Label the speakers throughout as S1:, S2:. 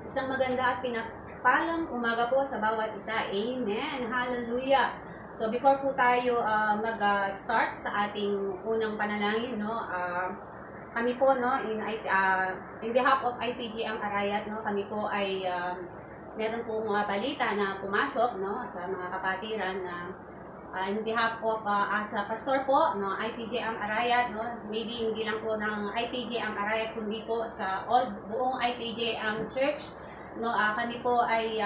S1: Isang maganda at pinagpalang umaga po sa bawat isa. Amen. Hallelujah. So before po tayo mag-start sa ating unang panalangin, no, kami po, no, in behalf of IPG ang Arayat, no, kami po ay meron pong balita na pumasok, no, sa mga kapatiran na in behalf of as a pastor po, no, IPG ang Arayat, no, maybe hindi lang po ng IPG ang Arayat kundi po sa buong IPG ang church, no, kami po ay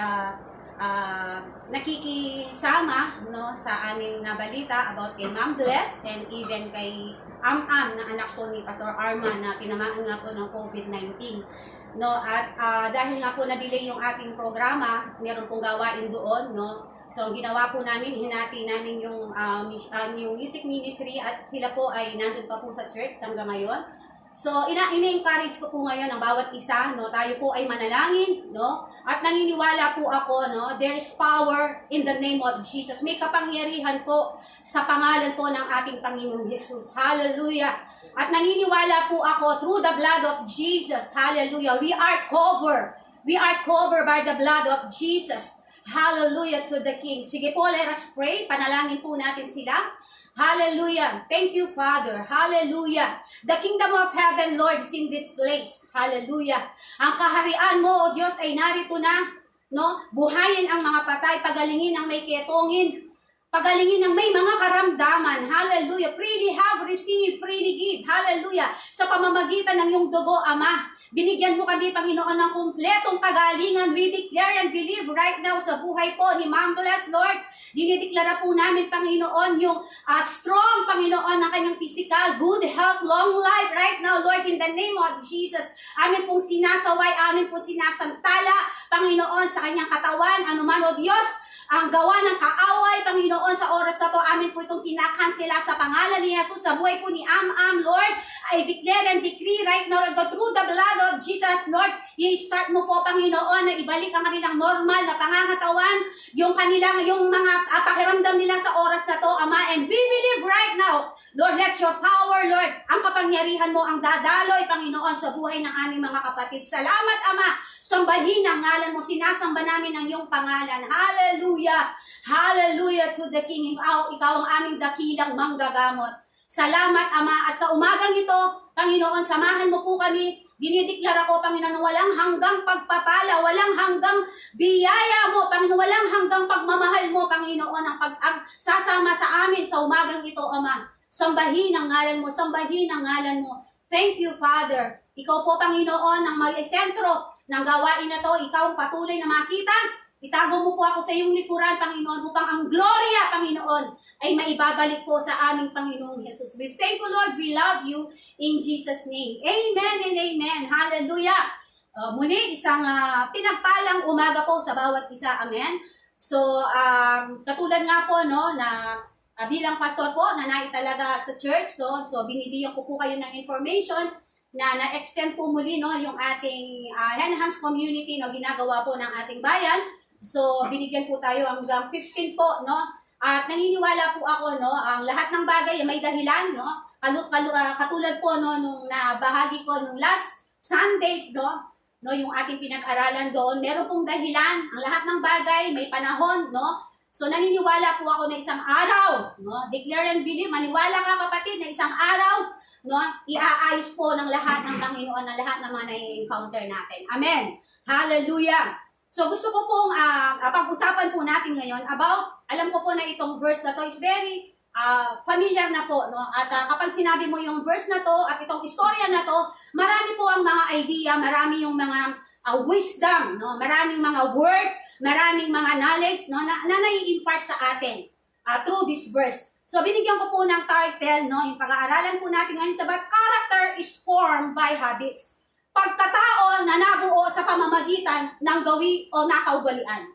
S1: nakikisama, no, sa aming nabalita about kay Ma'am Bless and even kay Am-Am na anak po ni Pastor Arman na tinamaan nga po ng COVID-19. No, at dahil nga po na-delay yung ating programa, meron pong gawain doon, no. So ginawa po namin, hinati namin yung music ministry at sila po ay nandun pa po sa church hanggang ngayon. So ina-encourage ko po ngayon ang bawat isa, no, tayo po ay manalangin, no, at naniniwala po ako, no, there is power in the name of Jesus. May kapangyarihan po sa pangalan po ng ating Panginoong Jesus. Hallelujah. At naniniwala po ako through the blood of Jesus. Hallelujah. We are covered. We are covered by the blood of Jesus. Hallelujah to the King. Sige po, let us pray. Panalangin po natin sila. Hallelujah. Thank you, Father. Hallelujah. The kingdom of heaven, Lord, is in this place. Hallelujah. Ang kaharian mo, O Diyos, ay narito na. No? Buhayin ang mga patay, pagalingin ang may ketongin, pagalingin ng may mga karamdaman. Hallelujah. Freely have received, freely give. Hallelujah. Sa pamamagitan ng iyong dugo, Ama, binigyan mo kami, Panginoon, ng kumpletong kagalingan. We declare and believe right now sa buhay po ni Ma'am Bless, Lord. Dinideklara po namin, Panginoon, yung strong, Panginoon, ng kanyang physical, good health, long life right now, Lord, in the name of Jesus. Amin pong sinasaway, amin pong sinasantala, Panginoon, sa kanyang katawan, anuman, O Diyos, ang gawa ng kaaway, Panginoon, sa oras na to, amin po itong kinakansela sa pangalan ni Jesus, sa buhay po ni Am-Am, Lord. I declare and decree right now, Lord, through the blood of Jesus, Lord, i-start mo po, Panginoon, na ibalik ang kanilang normal na pangangatawan, yung mga pakiramdam nila sa oras na to, Ama, and we believe right now, Lord, let your power, Lord, ang kapangyarihan mo ang dadaloy, Panginoon, sa buhay ng aming mga kapatid. Salamat, Ama, sambahin ang ngalan mo, sinasamba namin ang iyong pangalan. Hallelujah! Hallelujah to the King. Ikaw ang aming dakilang manggagamot. Salamat, Ama, at sa umagang ito, Panginoon, samahan mo po kami. Dinideklara ko, Panginoon, walang hanggang pagpapala, walang hanggang biyaya mo, Panginoon, walang hanggang pagmamahal mo, Panginoon, ang sasama sa amin sa umagang ito, Ama. Sambahin ang ngalan mo, sambahin ang ngalan mo. Thank you, Father. Ikaw po, Panginoon, ang mag-sentro ng gawain na to. Ikaw ang patuloy na makita. Itago mo po ako sa iyong likuran, Panginoon, upang ang gloria, Panginoon, ay maibabalik po sa aming Panginoong Jesus. We thank you, Lord. We love you in Jesus' name. Amen and amen. Hallelujah. Muli, isang pinagpalang umaga po sa bawat isa. Amen. So, katulad nga po, no, na bilang pastor po, na naitalaga sa church, so binibigyan ko po kayo ng information na na-extend po muli, no, yung ating enhanced community, no, ginagawa po ng ating bayan. So, binigyan po tayo hanggang 15 po, no? At naniniwala po ako, no, ang lahat ng bagay ay may dahilan, no? Katulad po, no, nung nabahagi ko nung last Sunday, no, yung ating pinag-aralan doon, meron pong dahilan. Ang lahat ng bagay may panahon, no? So, naniniwala po ako na isang araw, no? Declare and believe, maniwala ka, kapatid, na isang araw, no, iaayos po ng lahat ng Panginoon, ng lahat ng mga nai-encounter natin. Amen. Hallelujah. So gusto ko pong pag-usapan po natin ngayon about, alam ko po na itong verse na to is very familiar na po, no? At kapag sinabi mo yung verse na to at itong istorya na to, marami po ang mga idea, marami yung mga wisdom, no? Maraming mga word, maraming mga knowledge, no, na nai-impart sa atin through this verse. So binigyan ko po ng title, no, yung pag-aaralan po natin ngayon sa character is formed by habits. Pagkatao na nabuo sa pamamagitan ng gawi o nakaugalian.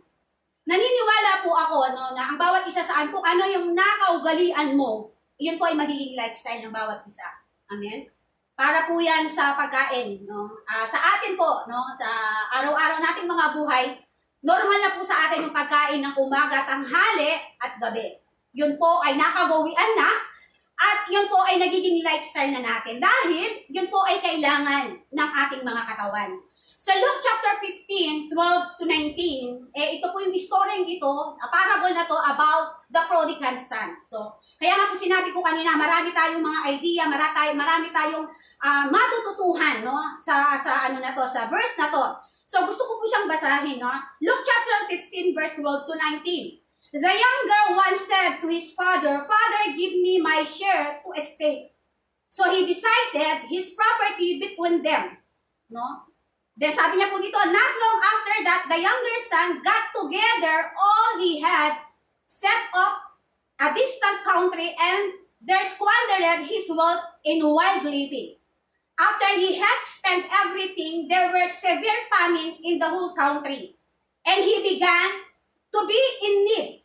S1: Naniniwala po ako, no, na ang bawat isa saan kung ano yung nakaugalian mo, yun po ay magiging lifestyle ng bawat isa. Amen? Para po yan sa pagkain. No? Sa atin po, no, sa araw-araw nating mga buhay, normal na po sa atin yung pagkain ng umaga, tanghali at gabi. Yun po ay nakagawian na. At yun po ay nagiging lifestyle na natin dahil yun po ay kailangan ng ating mga katawan. Sa Luke chapter 15, 12 to 19, ito po yung story ito, parable na to about the prodigal son. So, kaya nga po sinabi ko kanina, marami tayong mga idea, marami tayong matututuhan, no, sa ano na to, sa verse na to. So, gusto ko po siyang basahin, no. Luke chapter 15, verse 12 to 19. The younger one said to his father, "Father, give me my share to estate." So, he decided his property between them, no. Then sabi niya po dito, not long after that, the younger son got together all he had, set up a distant country, and there squandered his wealth in wild living. After he had spent everything, there was severe famine in the whole country, and he began to be in need.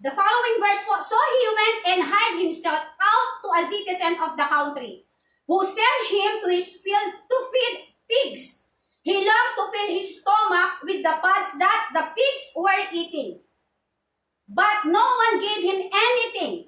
S1: The following verse was, so he went and hired himself out to a citizen of the country, who sent him to his field to feed pigs. He longed to fill his stomach with the pods that the pigs were eating. But no one gave him anything.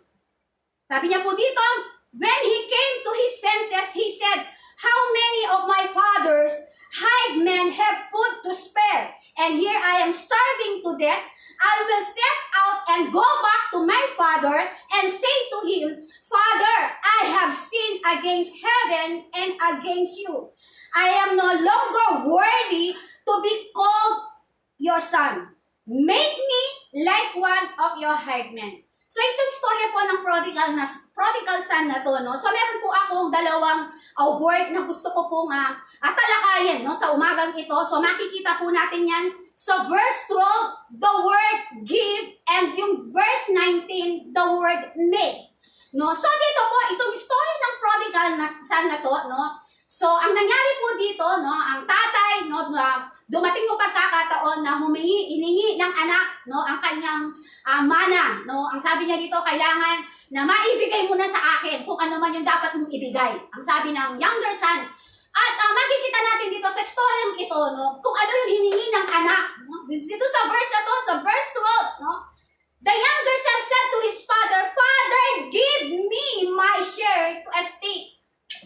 S1: Sabi niya po dito, when he came to his senses, he said, how many of my father's hired men have food to spare? And here I am starving to death. I will set out and go back to my father and say to him, Father, I have sinned against heaven and against you. I am no longer worthy to be called your son. Make me like one of your hired men. So itong storya po ng prodigal son na to, no? So meron po akong dalawang word na gusto ko pong talakayin, no, sa umagang ito. So makikita po natin yan. So verse 12, the word give, and yung verse 19, the word make. No? So dito po, itong story ng prodigal son na to, no? So ang nangyari po dito, no, ang tatay, no, dumating yung pagkakataon na iningi ng anak, no, ang kanyang mana, no. Ang sabi niya dito, kailangan na maibigay mo na sa akin kung ano man yung dapat mong ibigay. Ang sabi ng younger son. At makikita natin dito sa story ito, no, kung ano yung hiningi ng anak. No? Dito sa verse na to, sa verse 12, no, the younger son said to his father, Father, give me my share to estate.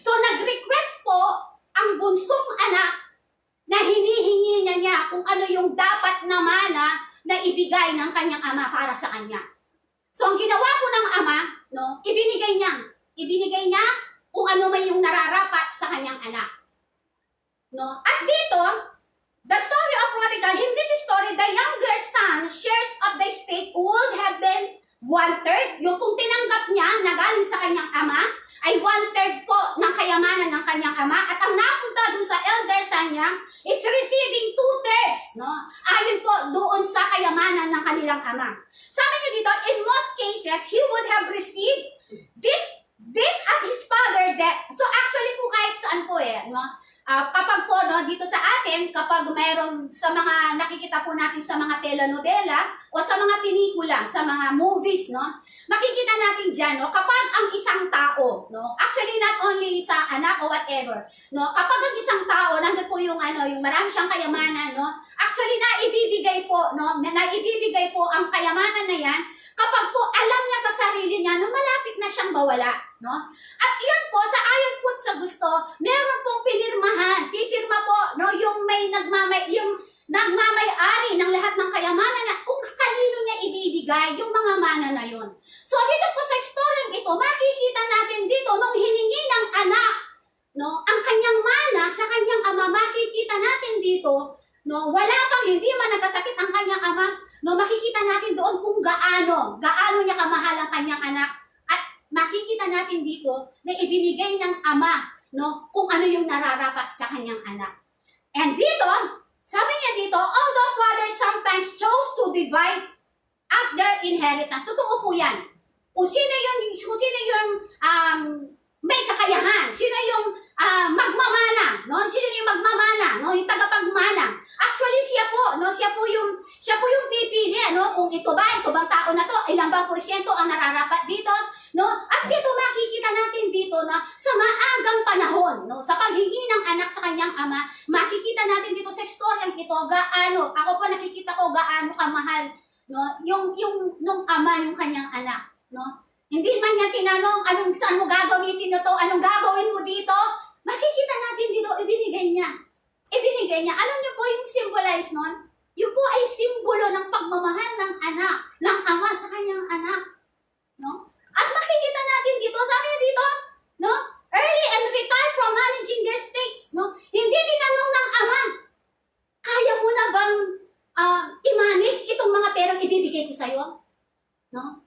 S1: So nag-request po ang bunsong anak na hinihingi niya kung ano yung dapat na mana na ibigay ng kanyang ama para sa kanya. So ang ginawa po ng ama, no, ibinigay niya kung ano may yung nararapat sa kanyang anak. No? At dito, the story of prodigal, in this story, the younger son shares of the estate would have been 1/3. Yung kung tinanggap niya na galing sa kanyang ama, ay 1/3 po ng kayamanan ng kanyang ama. At ang napunta dun sa elder son niya is receiving 2/3. No? Ayon po doon sa kayamanan ng kanilang ama. Sabi niya dito, in most cases, he would have received this at his father death. So actually po kahit saan po no? Kapag po, no, dito sa atin, kapag mayroon sa mga nakikita po natin sa mga telenovela o sa mga pelikula, sa mga movies, no, makikita natin dyan, no, kapag ang isang tao, no, actually not only sa anak o whatever, no, kapag ang isang tao, nandun po yung, yung marami siyang kayamanan, no, actually naibibigay po ang kayamanan na yan kapag po alam niya sa sarili niya na malapit na siyang mawala, no? At iyon po, sa ayon po sa gusto, meron pong pipirma po, no, yung nagmamay-ari ng lahat ng kayamanan na kung kanino niya ibibigay yung mga mana na yon. So dito po sa storyng ito, makikita natin dito nung hiningi ng anak, no, ang kanyang mana sa kanyang ama, makikita natin dito, no, wala pang hindi man nagkasakit ang kanyang ama, no, makikita natin doon kung gaano niya kamahal ang kanyang anak. At makikita natin dito na ibinigay ng ama, no, kung ano yung nararapat sa kanyang anak. And dito, sabi niya dito, although fathers sometimes chose to divide up their inheritance. Totoo po yan. Kung sino yung may kakayahan, sino yung magmamana, no? Sino yung magmamana, no? Yung tagapagmana. Actually siya po yung pipili, no? Kung ito bang tao na to, ilang bang porsyento ang nararapat dito, no? At dito makikita natin dito na sa maagang panahon, no? Sa paghingi ng anak sa kanyang ama, makikita natin dito sa storyang ito ako pa nakikita ko gaano kamahal, no? Nung ama yung kanyang anak, no? Hindi man niya tinanong saan mo gagawin ito, anong gagawin mo dito. Makikita natin dito, ibinigay niya
S2: ibinigay niya. Alam niyo po yung symbolize nun? Yun po ay simbolo ng pagmamahal ng anak, ng ama sa kanyang anak. No? At makikita natin dito, sabi niya dito, no? Early and retired from managing their states. No? Hindi tinanong ng ama, kaya mo na bang i-manage itong mga perang ibibigay ko sa'yo? No?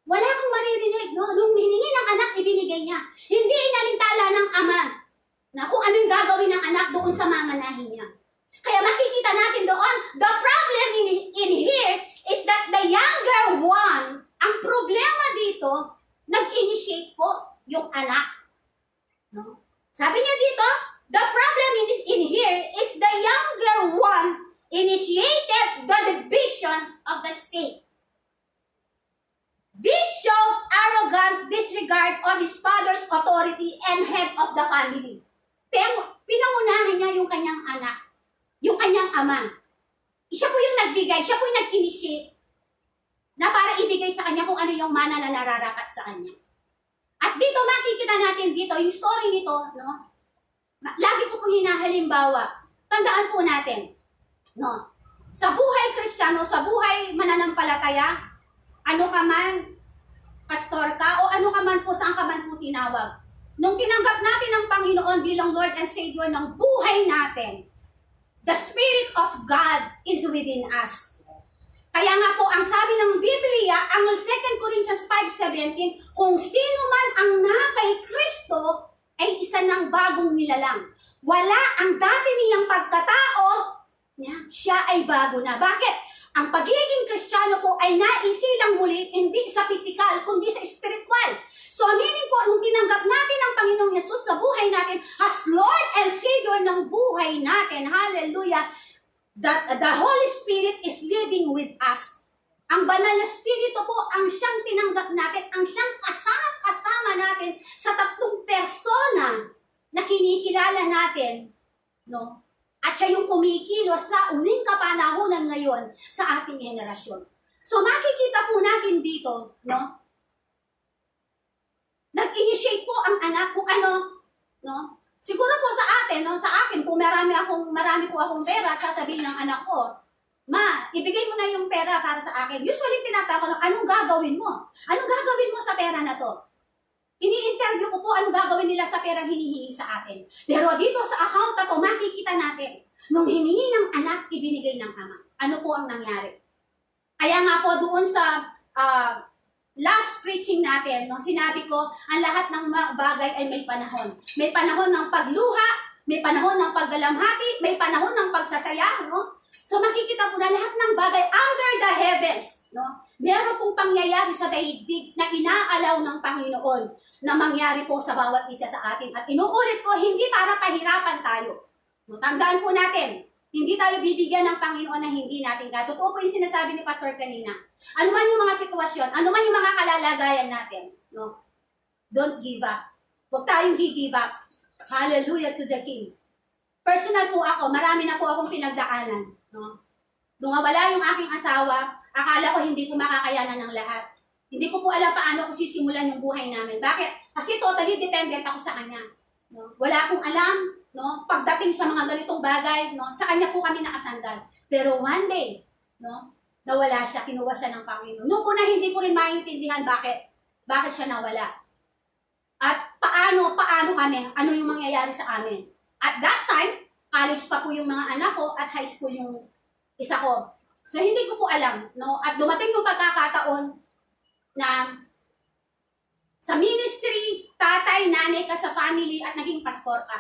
S2: Wala akong maririnig. No? Nung hiningi ng anak, ibinigay niya. Hindi inalintala ng ama na kung ano yung gagawin ng anak doon sa mamanahin niya. Kaya makikita natin doon, the problem in here is that the younger one, ang problema dito, nag-initiate po yung anak. No? Sabi niya dito, the problem in here is the younger one initiated the division of the state. This showed arrogant disregard of his father's authority and head of the family. Pero pinangunahan niya yung kanyang anak, yung kanyang ama. Siya po yung nagbigay, siya po yung nag-initiate na para ibigay sa kanya kung ano yung mana na nararapat sa kanya. At dito makikita natin dito, yung story nito, no? Lagi ko pong hinahalimbawa. Tandaan po natin, no? Sa buhay Kristiyano, sa buhay mananampalataya, ano ka man, pastor ka, o ano ka man po, saan ka man po tinawag. Nung tinanggap natin ang Panginoon bilang Lord and Savior ng buhay natin, the Spirit of God is within us. Kaya nga po, ang sabi ng Biblia, ang 2 Corinthians 5:17, kung sino man ang nakay Kristo, ay isa ng bagong nilalang. Wala ang dati niyang pagkatao, siya ay bago na. Bakit? Ang pagiging Kristiyano po ay naisilang muli, hindi sa physical, kundi sa spiritual. So, meaning po, nung tinanggap natin ang Panginoong Yesus sa buhay natin, as Lord and Savior ng buhay natin, hallelujah, that the Holy Spirit is living with us. Ang banal na Espiritu po, ang siyang tinanggap natin, ang siyang kasama natin sa tatlong persona na kinikilala natin, no? At siya yung kumikilos sa uling kapanahunan ngayon sa ating henerasyon. So makikita po natin dito, no? Nag-initiate po ang anak kung ano, no? Siguro po sa atin, no? Sa akin, kung marami po akong pera, sasabihin ng anak ko, ma, ibigay mo na yung pera para sa akin. Usually tinatanong, anong gagawin mo? Anong gagawin mo sa pera na to? Ini-interview ko po anong gagawin nila sa perang hinihingi sa atin. Pero dito sa account na to, makikita natin, nung hiningi ng anak, ibinigay ng ama. Ano po ang nangyari? Kaya nga po doon sa last preaching natin, no, sinabi ko, ang lahat ng bagay ay may panahon. May panahon ng pagluha, may panahon ng pagdalamhati, may panahon ng pagsasaya, no? So makikita po na lahat ng bagay under the heavens, no? Meron pong pangyayari sa daigdig na inaalaw ng Panginoon na mangyari po sa bawat isa sa atin. At inuulit po, hindi para pahirapan tayo. No, tandaan po natin, hindi tayo bibigyan ng Panginoon na hindi natin kaya. Totoo po yung sinasabi ni Pastor kanina. Ano man yung mga sitwasyon, ano man yung mga kalalagayan natin, no? Don't give up. Huwag tayong gi-give up. Hallelujah to the King. Personal po ako, marami na po akong pinagdaanan. No? Nung wala yung aking asawa, akala ko hindi ko makakayanan ng lahat. Hindi ko po alam paano ko sisimulan yung buhay namin. Bakit? Kasi totally dependent ako sa kanya. No? Wala akong alam, no? Pagdating sa mga ganitong bagay, no? Sa kanya po kami nakasandal. Pero one day, no? Nawala siya, kinuha siya ng Panginoon. Noong una hindi ko rin maintindihan bakit siya nawala. At paano kami, ano yung mangyayari sa amin. At that time, college pa po yung mga anak ko at high school yung isa ko. So hindi ko po alam, no? At dumating yung pagkakataon na sa ministry, tatay, nanay ka sa family at naging pastor ka.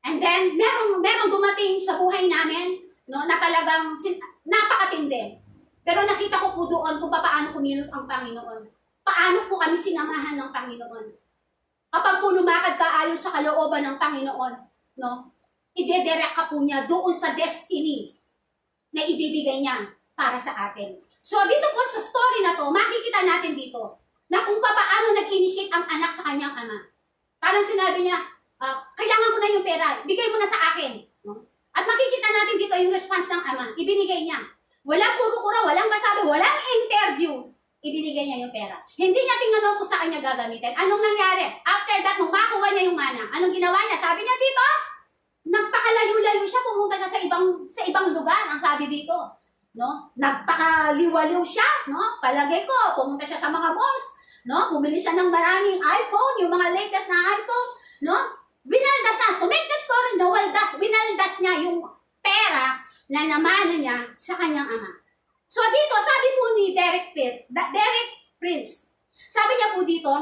S2: And then merong dumating sa buhay namin, no, na talagang napakatindi. Pero nakita ko po doon kung paano kumilos ang Panginoon. Paano po kami sinamahan ng Panginoon. Kapag po lumakad ka ayon sa kalooban ng Panginoon, no? Idedirect ka po niya doon sa destiny na ibibigay niya para sa atin. So dito po sa story na to, makikita natin dito na kung paano nag-initiate ang anak sa kanyang ama. Parang sinabi niya, kailangan ko na yung pera, bigay mo na sa akin. No? At makikita natin dito yung response ng ama, ibinigay niya. Walang kuro-kuro, walang masabi, walang interview. Ibinigay niya yung pera. Hindi niya tinanong kung saan niya gagamitin. Anong nangyari? After that, nung makuha niya yung mana, anong ginawa niya? Sabi niya dito, pumunta siya sa ibang lugar, ang sabi dito. No? Nagpakaliwaliw siya, no? Palagay ko, pumunta siya sa mga malls, no? Bumili siya ng maraming iPhone, yung mga latest na iPhone, no? Winaldas niya, to make the story no, winaldas niya yung pera na namana niya sa kanyang ama. So dito, sabi po ni Derek Prince, sabi niya po dito,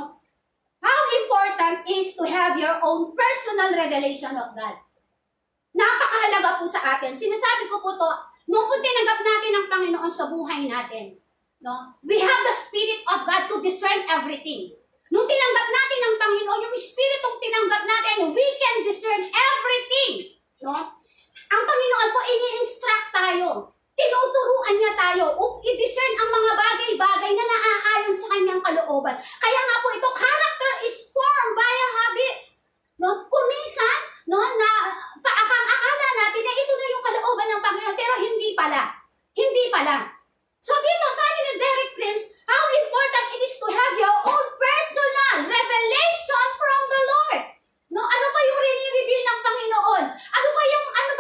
S2: how important is to have your own personal revelation of God. Napakahalaga po sa atin. Sinasabi ko po to, nung po tinanggap natin ang Panginoon sa buhay natin, no? We have the Spirit of God to discern everything. Nung tinanggap natin ang Panginoon, yung Spiritong tinanggap natin, we can discern everything. No? Ang Panginoon po, ini-instruct tayo. Tinuturuan niya tayo i-discern ang mga bagay-bagay na naaayon sa kanyang kalooban. Kaya nga po ito, character is formed by habits. No? Kuminsan, no, na akala natin na ito na yung kalooban ng Panginoon, pero hindi pala. Hindi pala. So dito, sabi ni Derek Prince, how important it is to have your own personal revelation from the Lord. No, ano ba yung rini-reveal ng Panginoon? Ano ba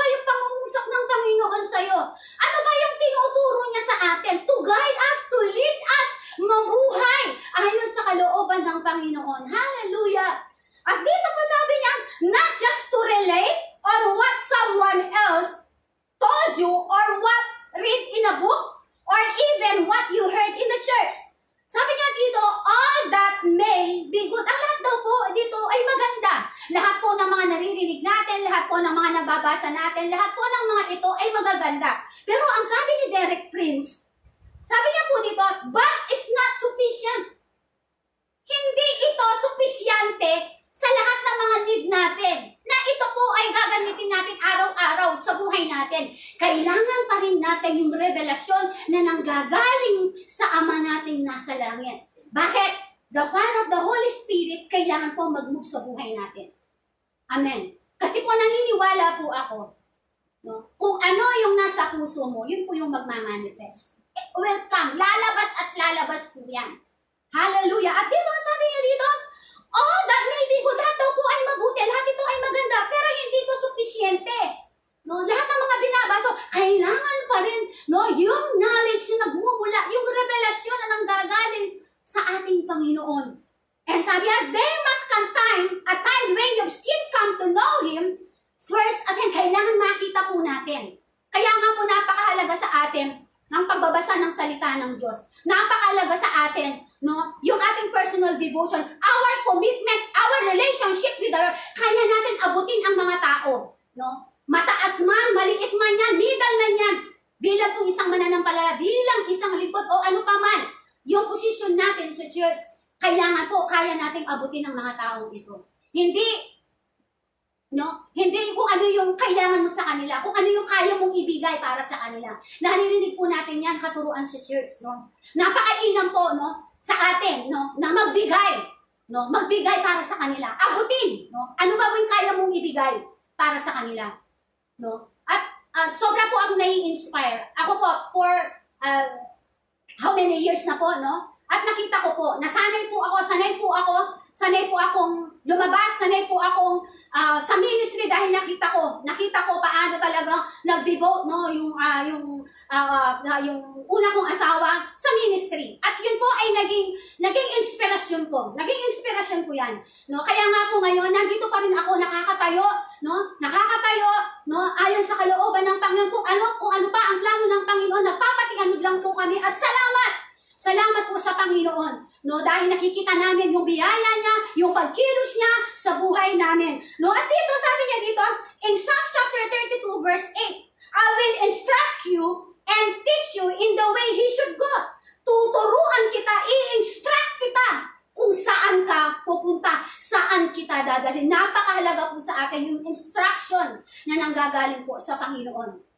S2: yung pangungusap ng Panginoon sa iyo? Ano ba yung tinuturo niya sa atin to guide us, to lead us mabuhay ayon sa kalooban ng Panginoon? Hallelujah. At dito po sabi niya, not just to relate on what someone else told you or what read in a book or even what you heard in the church. Sabi niya dito, all that may be good. Ang lahat daw po dito ay maganda. Lahat po ng mga naririnig natin, lahat po ng mga nababasa natin, lahat po ng mga ito ay magaganda. Pero ang sabi ni Derek Prince, sabi niya po dito, but it's not sufficient. Hindi ito sufisyente sa lahat ng mga need natin. Na ito po ay gagamitin natin araw-araw sa buhay natin. Kailangan pa rin natin yung revelasyon na nanggagaling sa Ama natin nasa langit. Bakit? The fire of the Holy Spirit kailangan po mag-move sa buhay natin. Amen. Kasi po naniniwala po ako, no? Kung ano yung nasa puso mo, yun po yung magmamanifest. It will come. Lalabas at lalabas po yan. Hallelujah. At dito, sabi niya dito, oh, that may be good. Lahat daw po ay mabuti. Lahat ito ay maganda. Pero hindi ito sufisyente. No? Lahat ng mga binabasa, kailangan pa rin, no, yung knowledge na nagmumula, yung revelasyon na nanggagaling sa ating Panginoon. And sabi niya, there must come a time when you've still come to know Him, first, again, kailangan makita po natin. Kaya nga po napakahalaga sa atin ng pagbabasa ng salita ng Diyos. Napakahalaga sa atin, no, yung ating personal devotion, our commitment, our relationship with our, kaya natin abutin ang mga tao, no? Mataas man, maliit man yan, middle man yan, bilang kung isang mananampalataya, bilang isang lingkod o ano pa man, yung posisyon natin sa church, kailangan po, kaya nating abutin ang mga taong ito. Hindi kung ano yung kailangan mo sa kanila, kung ano yung kaya mong ibigay para sa kanila. Naririnig po natin yan, katuruan sa church, no? Napakainam po, no, sa atin, no, na magbigay, no, magbigay para sa kanila, abutin, no, ano ba yung kaya mong ibigay para sa kanila, no, at sobra po ako nai-inspire. Ako po, for how many years na po, no, at nakita ko po, sanay po akong lumabas, sanay po akong sa ministry dahil nakita ko paano talaga nag-devote, no, yung una kong asawa sa ministry. At yun po ay naging inspirasyon ko. Naging inspirasyon ko yan, no? Kaya nga po ngayon nandito pa rin ako nakakatayo, no, ayon sa kalooban ng Panginoon kung ano pa ang plano ng Panginoon. Nagpapatinganud lang po kami at Salamat po sa Panginoon, no, dahil nakikita namin yung biyaya niya, yung pagkilos niya sa buhay namin. No, at dito sabi niya dito in Psalms chapter 32 verse 8, I will instruct you and teach you in the way he should go. Tuturuan kita, i-instruct kita kung saan ka pupunta, saan kita dadalhin. Napakahalaga po sa atin yung instruction na nanggagaling po sa Panginoon.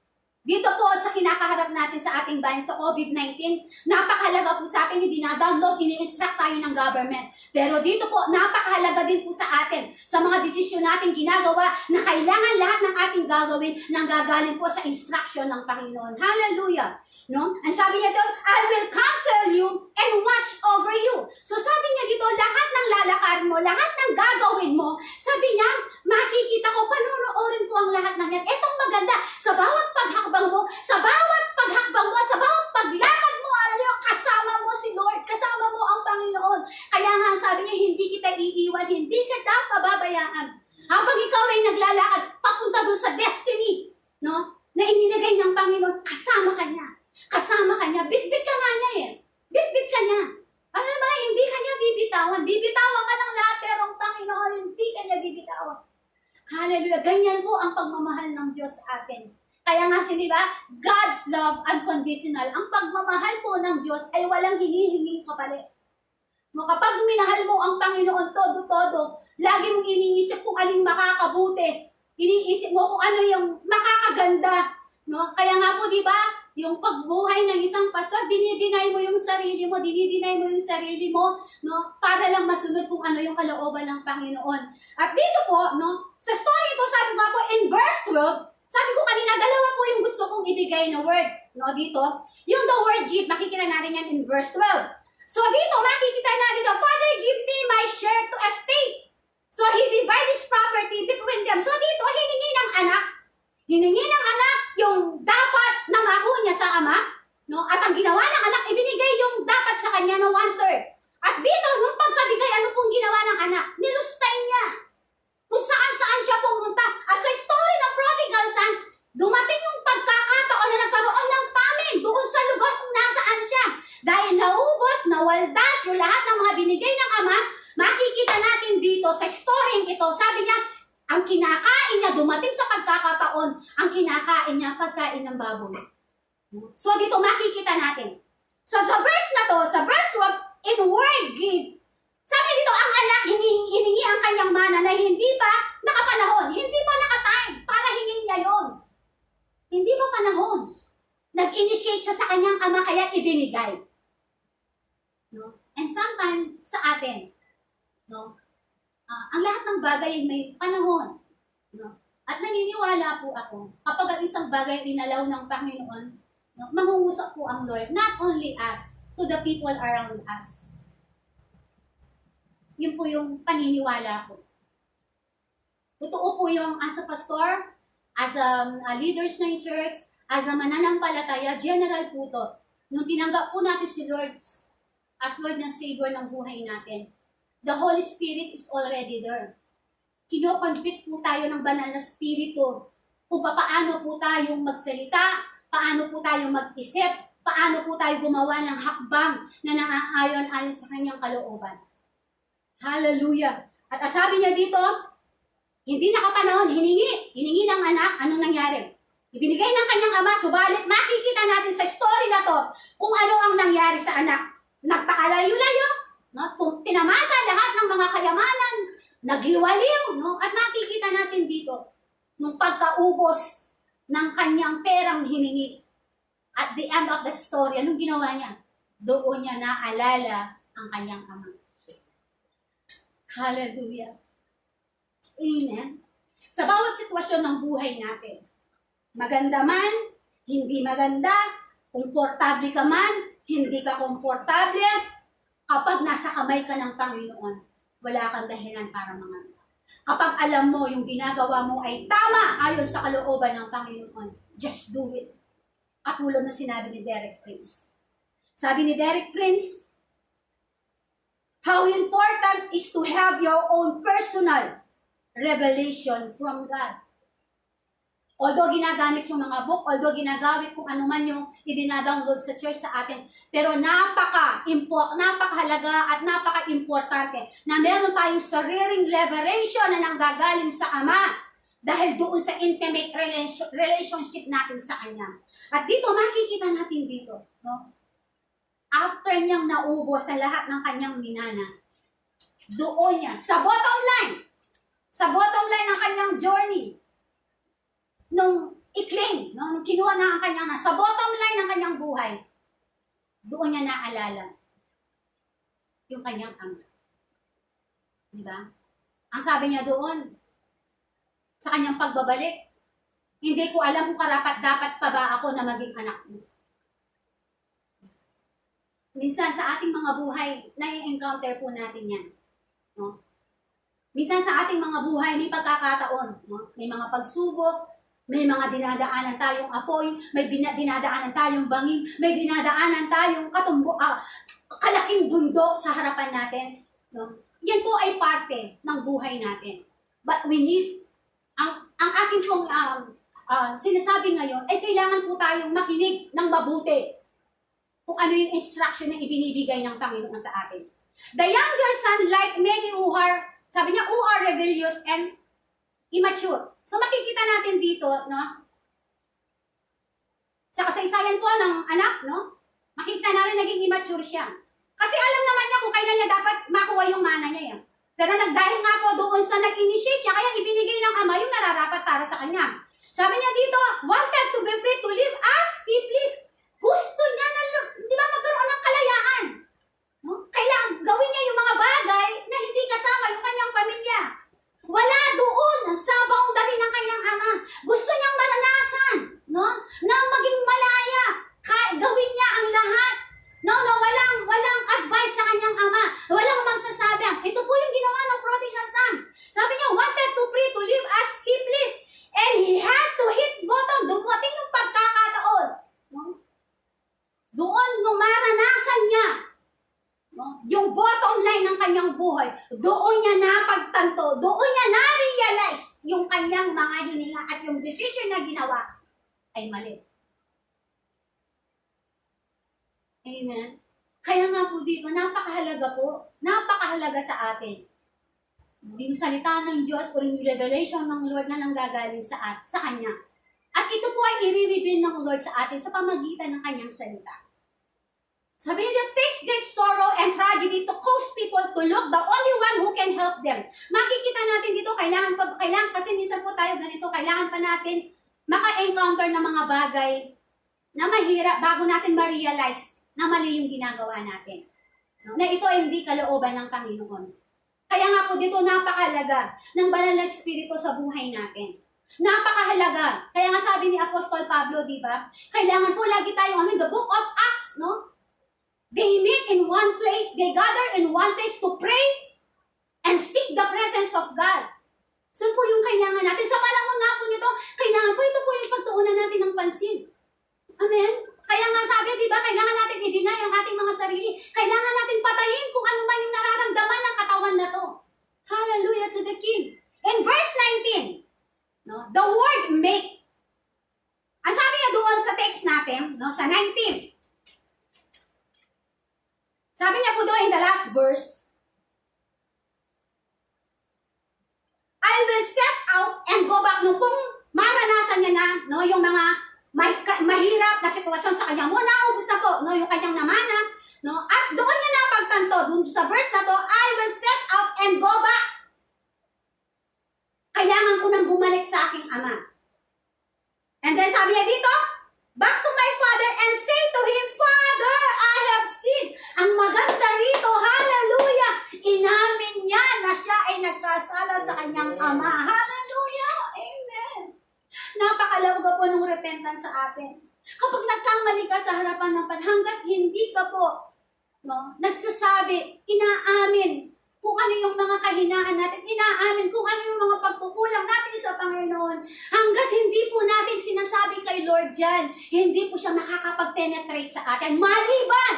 S2: Dito po sa kinakaharap natin sa ating bayan sa COVID-19, napakahalaga po sa atin, hindi na-download, ini-instruct tayo ng government. Pero dito po, napakahalaga din po sa atin, sa mga desisyon natin ginagawa, na kailangan lahat ng ating gagawin nang gagaling po sa instruction ng Panginoon. Hallelujah! No? Ang sabi niya doon, I will counsel you and watch over you. So sabi niya dito, lahat ng lalakarin mo, lahat ng gagawin mo, sabi niya, makikita ko, panunuorin ko ang lahat ng yan. Etong maganda, sa bawat paghakbang mo, sa bawat paghakbang mo, sa bawat paglakad mo, hallelujah, kasama mo si Lord, kasama mo ang Panginoon. Kaya nga sabi niya, hindi kita iiwan, hindi kita pababayaan. Habang ikaw ay naglalakad, papunta doon sa destiny, no? Na inilagay ng Panginoon, kasama ka niya. Kasama ka niya. Bitbit ka nga niya eh. Bitbit ka niya. Ano naman, hindi ka niya bibitawan. Bibitawan ka ng lahat, pero ang Panginoon, hindi ka niya bibitawan. Hallelujah. Ganyan po ang pagmamahal ng Diyos sa atin. Kaya nga di ba, God's love unconditional. Ang pagmamahal po ng Diyos ay walang hinihinging kapalit. No, kapag minahal mo ang Panginoon todo-todo, lagi mong iniisip kung anong makakabuti. Iniisip mo kung ano yung makakaganda. No? Kaya nga po, di ba, yung pagbuhay ng isang pastor, dinideny mo yung sarili mo, no? Para lang masunod kung ano yung kalooban ng Panginoon. At dito po, no, sa story ito, sabi nga po, in verse 12, sabi ko kanina, dalawa po yung gusto kong ibigay na word. No, dito, yung the word give, makikita natin yan in verse 12. So dito, makikita natin, Father, give me my share to estate. So he divided his property between them. So dito, hiningi ng anak yung dapat na makuha niya sa ama, no? At ang ginawa ng anak, ibinigay yung dapat sa kanya na 1/3. At dito, nung pagkabigay, ano pong ginawa ng anak? Nilustay niya. Kung saan siya pumunta. At sa story ng prodigal son, dumating yung pagkakataon na nagkaroon ng famine doon sa lugar kung nasaan siya. Dahil naubos, nawaldas yung lahat ng mga binigay ng ama, makikita natin dito sa story ito, sabi niya, ang kinakain niya, dumating sa pagkakataon, ang kinakain niya, pagkain ng baboy. So dito makikita natin. So sa verse na to, sa verse 12, in word give, sabi dito, ang anak hiningi ang kanyang mana na hindi pa nakapanahon, hindi pa nakatime para hingin niya yon. Hindi pa panahon. Nag-initiate siya sa kanyang ama, kaya ibinigay. No? And sometimes sa atin, no? Ang lahat ng bagay may panahon. No? At naniniwala po ako, kapag ang isang bagay inalaw ng Panginoon, no, mangungusap po ang Lord, not only us, to the people around us. Yun po yung paniniwala ko. Totoo po yung as a pastor, as a leaders ng church, as a mananampalataya, general po to. Nung tinanggap po natin si Lord as Lord ng Savior ng buhay natin, the Holy Spirit is already there. Kino-convict po tayo ng banal na spirito kung paano po tayong magsalita, paano po tayong mag-isip, paano po tayo gumawa ng hakbang na naaayon-ayon sa kanyang kalooban. Hallelujah! At sabi niya dito, hindi nakapanahon, hiningi ng anak, anong nangyari? Ibinigay ng kanyang ama, subalit makikita natin sa story na to kung ano ang nangyari sa anak. Nagpakalayo-layo, no? Tinamasa lahat ng mga kayamanan, naghiwaliw, no? At makikita natin dito, nung pagkaubos ng kanyang perang hiningi, at the end of the story, anong ginawa niya? Doon niya naalala ang kanyang ama. Hallelujah. Amen. Sa bawat sitwasyon ng buhay natin, maganda man, hindi maganda, komportable ka man, hindi ka komportable, kapag nasa kamay ka ng Panginoon, wala kang dahilan para mangamba. Kapag alam mo yung ginagawa mo ay tama ayon sa kalooban ng Panginoon, just do it. Katulad na sinabi ni Derek Prince. Sabi ni Derek Prince, how important is to have your own personal revelation from God. Although ginagamit yung mga book, although ginagamit kung ano man yung idinadownload sa church sa atin, pero napakahalaga at napaka-importante na meron tayong sariling revelation na nanggagaling sa Ama dahil doon sa intimate relationship natin sa Kanya. At dito, makikita natin dito, no? After niyang naubos sa lahat ng kanyang minana, doon niya, sa bottom line ng kanyang journey, nung i-claim, no? Nung kinuha na ang kanyang, sa bottom line ng kanyang buhay, doon niya naalala yung kanyang ama. Diba? Ang sabi niya doon, sa kanyang pagbabalik, hindi ko alam kung karapat-dapat pa ba ako na maging anak mo. Minsan sa ating mga buhay, nai-encounter po natin yan. No? Minsan sa ating mga buhay, may pagkakataon. No? May mga pagsubok, May mga dinadaanan tayong apoy, may dinadaanan tayong bangin, may dinadaanan tayong kalaking bundok sa harapan natin. No? Yan po ay parte ng buhay natin. But we need, ang aking pong sinasabi ngayon ay kailangan po tayong makinig ng mabuti kung ano yung instruction na ibinibigay ng Panginoon sa atin. The younger son, like many who are, sabi niya, who are rebellious and immature. So makikita natin dito, no? Sa kasaysayan po ng anak, no? Makikita natin naging immature siya. Kasi alam naman niya kung kailan niya dapat makuha yung mana niya. Pero dahil nga po doon sa nag-initiate siya, kaya ibinigay ng ama yung nararapat para sa kanya. Sabi niya dito, wanted to be free to live as he pleased. Gusto niya na, di ba, magkaroon ng kalayaan. No? Kailangan gawin niya yung mga bagay na hindi kasama yung kanyang pamilya. Wala doon sa boundary ng kanyang ama. Gusto niyang maranasan, no? Na maging malaya. Gawin niya ang lahat. No, walang advice sa kanyang ama. Walang magsasabi. Ito po yung ginawa ng prodigal son. Sabi niya, wanted to free to live as he pleased. And he had to hit bottom. Dumating yung pagkakataon. No? Doon nung maranasan niya, no? Yung bottom line ng kanyang buhay, doon niya napagtanto, doon niya na-realize yung kanyang mga hininga at yung decision na ginawa ay mali. Amen. Kaya nga po dito, napakahalaga sa atin. Yung salita ng Diyos o yung revelation ng Lord na nanggagaling sa Kanya. At ito po ay i-reveal ng Lord sa atin sa pamagitan ng Kanyang salita. Sabi niya, it takes great sorrow and tragedy to cause people to look the only one who can help them. Makikita natin dito, kailangan kasi minsan po tayo ganito, kailangan pa natin maka-encounter ng mga bagay na mahirap bago natin ma-realize na mali yung ginagawa natin. No? Na ito ay hindi kalooban ng Panginoon. Kaya nga po dito, napakahalaga ng banal na Espiritu sa buhay natin. Napakahalaga. Kaya nga sabi ni Apostol Pablo, di ba? Kailangan po lagi tayong the book of Acts, no? They meet in one place, they gather in one place to pray and seek the presence of God. So po yung kailangan natin. Sa panahon nga po nito, kailangan po ito po yung pagtuunan natin ng pansin. Amen? Kaya nga sabi, di ba, kailangan natin i-deny ang ating mga sarili. Kailangan natin patayin kung ano man yung nararamdaman ng katawan na to. Hallelujah to the King. In verse 19, no, the word make. Ang sabi niya doon sa text natin, no, sa 19, sabi niya po doon in the last verse, I will set out and go back. No, kung maranasan niya na, no, yung mga mahirap na sitwasyon sa kanya, naubos na po, no, yung kanyang namana, no, at doon niya napagtanto, doon sa verse na to, I will set out and go back. Kailangan ko nang bumalik sa aking ama. And then sabi niya dito, back to my father and say to him, Father, I have sinned. Ang maganda rito, hallelujah, inamin niya na siya ay nagkasala sa kanyang ama. Hallelujah, amen. Napakalaga po ng repentance sa atin. Kapag nagkamali ka sa harapan ng hanggat hindi ka po, no, nagsasabi, inaamin kung ano yung mga kahinaan natin, inaamin kung ano yung mga pagkukulang natin sa Panginoon. Hanggat hindi po natin sinasabi kay Lord dyan, hindi po siya makakapag-penetrate sa atin. Maliban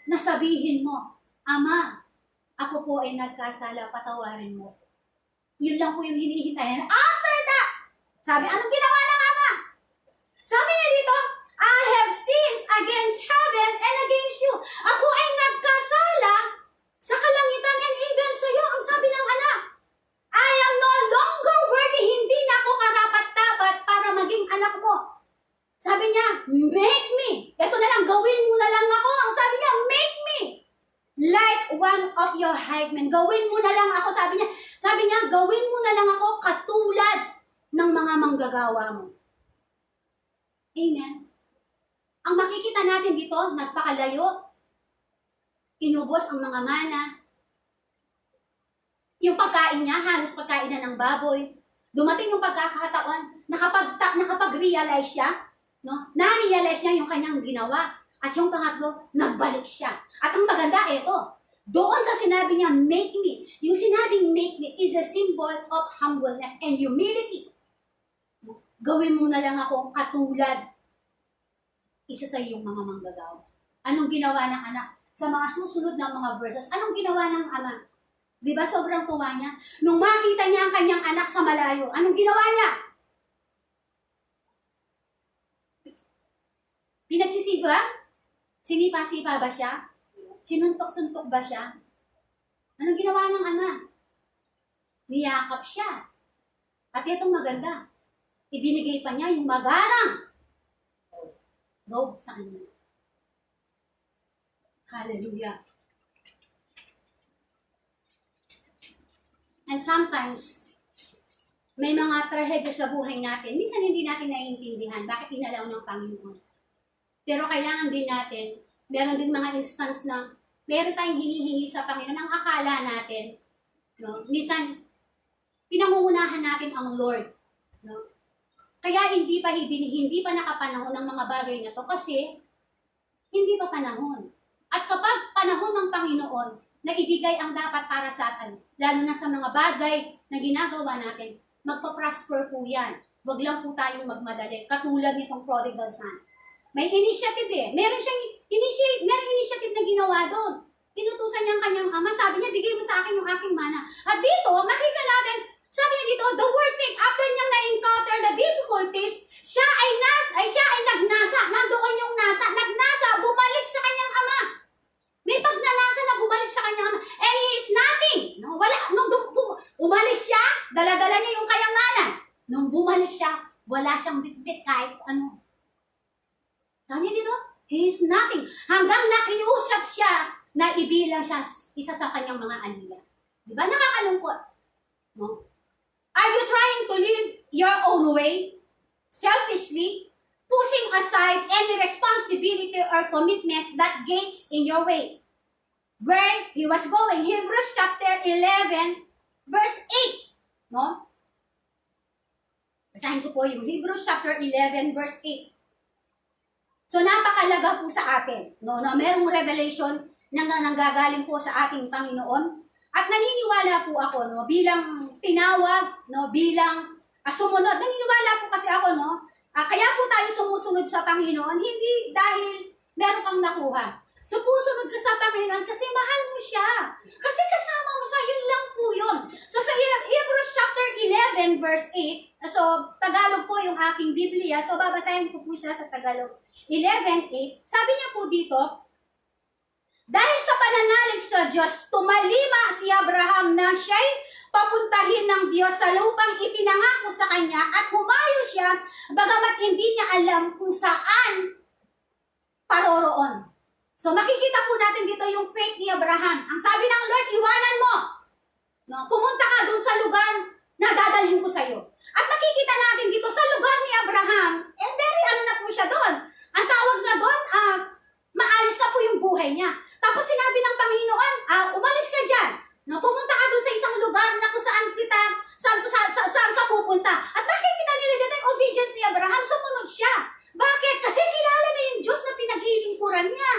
S2: na sabihin mo, Ama, ako po ay nagkasala, patawarin mo. Yun lang po yung hinihintayan. After that, sabi, anong ginawa ng ama? Sabi niya dito, I have sinned against heaven and against you. Ako ay nagkasala sa kalangitan and even sa iyo. Ang sabi ng anak, I am no longer worthy. Hindi na ako karapat-dapat para maging anak mo. Sabi niya, make me. Ito na lang, gawin mo na lang ako. Ang sabi niya, make me like one of your hiremen. Gawin mo na lang ako. Sabi niya, gawin mo na lang ako katulad ng mga manggagawa mo. Amen. Ang makikita natin dito, nagpakalayo, inubos ang mga mana, yung pagkain niya, halos pagkain na ng baboy. Dumating yung pagkakataon, nakapag-realize siya, no? Na-realize niya yung kanyang ginawa. At yung pangatlo, nagbalik siya. At ang maganda, ito, doon sa sinabi niya, make me. Yung sinabing make me is a symbol of humbleness and humility. Gawin mo na lang ako katulad isa sa iyong mga manggagawa. Anong ginawa ng anak? Sa mga susunod na mga verses, anong ginawa ng ama? Di ba sobrang tuwa niya? Nung makita niya ang kanyang anak sa malayo, anong ginawa niya? Pinagsisiba? Sinipa-sipa ba siya? Sinuntok-suntok ba siya? Anong ginawa ng ama? Niyakap siya. At itong maganda, ibinigay pa niya yung magarang robe sa kanya. Hallelujah. And sometimes, may mga trahedya sa buhay natin. Minsan hindi natin naiintindihan bakit inalaw ng Panginoon. Pero kailangan din natin, meron din mga instance na meron tayong hinihingi sa Panginoon ang akala natin. No? Minsan, pinangungunahan natin ang Lord. No? Kaya hindi pa nakapanahon ng mga bagay na to kasi hindi pa panahon. At kapag panahon ng Panginoon na ibigay ang dapat para sa atin, lalo na sa mga bagay na ginagawa natin, magpa-prosper po yan. Huwag lang po tayong magmadali. Katulad nitong prodigal son. May initiative eh. Meron initiative na ginawa doon. Inutusan niya ang kanyang ama. Sabi niya, bigay mo sa akin yung aking mana. At dito, makita natin, sabi niya dito, the working, after niyang na-encounter the difficulties, siya ay nagnasa. Nandoon yung nagnasa, bumalik sa kanyang ama. May pagnanasa na bumalik sa kanyang ama. And he is nothing. No, umalis siya, dala-dala niya yung kayamanan. Nung bumalik siya, wala siyang bitbit kahit ano. Sabi niya dito, he is nothing. Hanggang nakiusap siya na ibilang siya isa sa kanyang mga alila. Di ba? Nakakalungkot. No? Are you trying to live your own way? Selfishly? Pushing aside any responsibility or commitment that gets in your way? Where he was going, Hebrews chapter 11, verse 8. No? Basahin ko po yung Hebrews chapter 11, verse 8. So napakalaga po sa atin, no, na merong revelation na nanggagaling po sa ating Panginoon. At naniniwala po ako, no, bilang tinawag, no, bilang sumunod. Naniniwala po kasi ako, no, kaya po tayo sumusunod sa Panginoon, hindi dahil meron kang nakuha. Sumusunod ka sa Panginoon kasi mahal mo siya. Kasi kasama mo siya, yun lang po yun. So sa Hebrews chapter 11, verse 8, so Tagalog po yung aking Biblia, so babasahin ko po siya sa Tagalog. 11:8, sabi niya po dito, dahil sa pananalig sa Diyos, tumalima si Abraham na siya'y papuntahin ng Diyos sa lupang ipinangako sa kanya at humayo siya, bagamat hindi niya alam kung saan paroroon. So makikita po natin dito yung faith ni Abraham. Ang sabi ng Lord, iwanan mo. No, pumunta ka dun sa lugar na dadalhin ko sa'yo. At makikita natin dito sa lugar ni Abraham, very ano na po siya doon. Ang tawag na doon, maalis na po yung buhay niya. Tapos sinabi ng Panginoon, umalis ka dyan. No, pumunta ka doon sa isang lugar na kung saan ka pupunta. At makikita nila dito yung obedience ni Abraham, sumunod siya. Bakit? Kasi kilala na yung Diyos na pinaglilingkuran niya.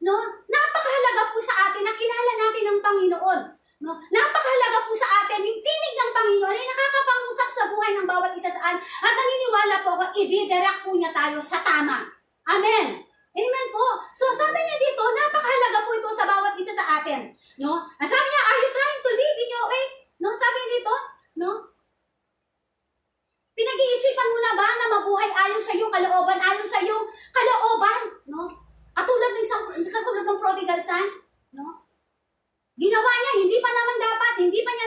S2: No? Napakahalaga po sa atin na kilala natin ang Panginoon. No? Napakahalaga po sa atin yung tinig ng Panginoon ay nakakapangusap sa buhay ng bawat isa sa atin. At naniniwala po ako, i-direct po niya tayo sa tama. Amen. Amen po. So sabi niya dito, napakahalaga po ito sa bawat isa sa atin. No? Sabi niya, are you trying to live in your way? No? Sabi niya dito, no? Pinag-iisipan mo na ba na mabuhay ayon sa iyong kalooban, ayon sa iyong kalooban? No? Katulad ng prodigal son, no? Ginawa niya, hindi pa niya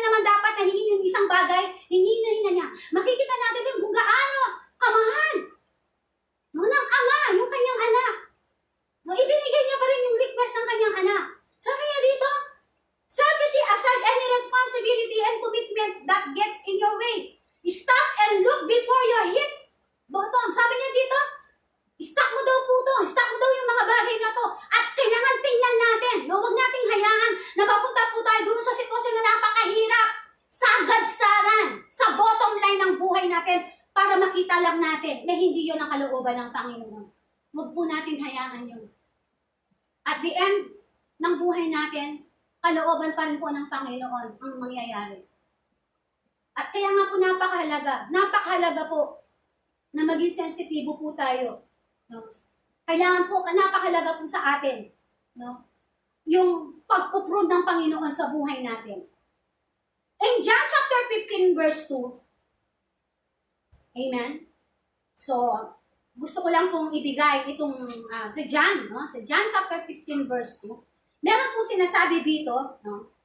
S2: naman dapat na hingin yung isang bagay, hingin na niya. Makikita natin din kung gaano kamahal, no, ng ama, yung kanyang anak. No, ibinigay niya pa rin yung request ng kanyang anak. Sabi niya dito, selfishly aside any responsibility and commitment that gets in your way. Stop and look before you hit bottom. Sabi niya dito, stop mo daw po to. Stop mo daw yung mga bagay na to. At kailangan tingnan natin. No, huwag nating hayaan na mapunta po tayo doon sa sitwasyon na napakahirap. Sagad-saran sa bottom line ng buhay natin para makita lang natin na hindi yun ang kalooban ng Panginoon. Huwag po natin hayaan yun. At the end ng buhay natin, kalooban pa rin po ng Panginoon ang mangyayari. At kaya nga po napakahalaga po na maging sensitibo po tayo. No? Kailangan po, napakalaga po sa atin, no? Yung pagpuprune ng Panginoon sa buhay natin. In John chapter 15 verse 2, amen? So, gusto ko lang pong ibigay itong sa John, no? Sa John chapter 15 verse 2. Meron pong sinasabi dito, no?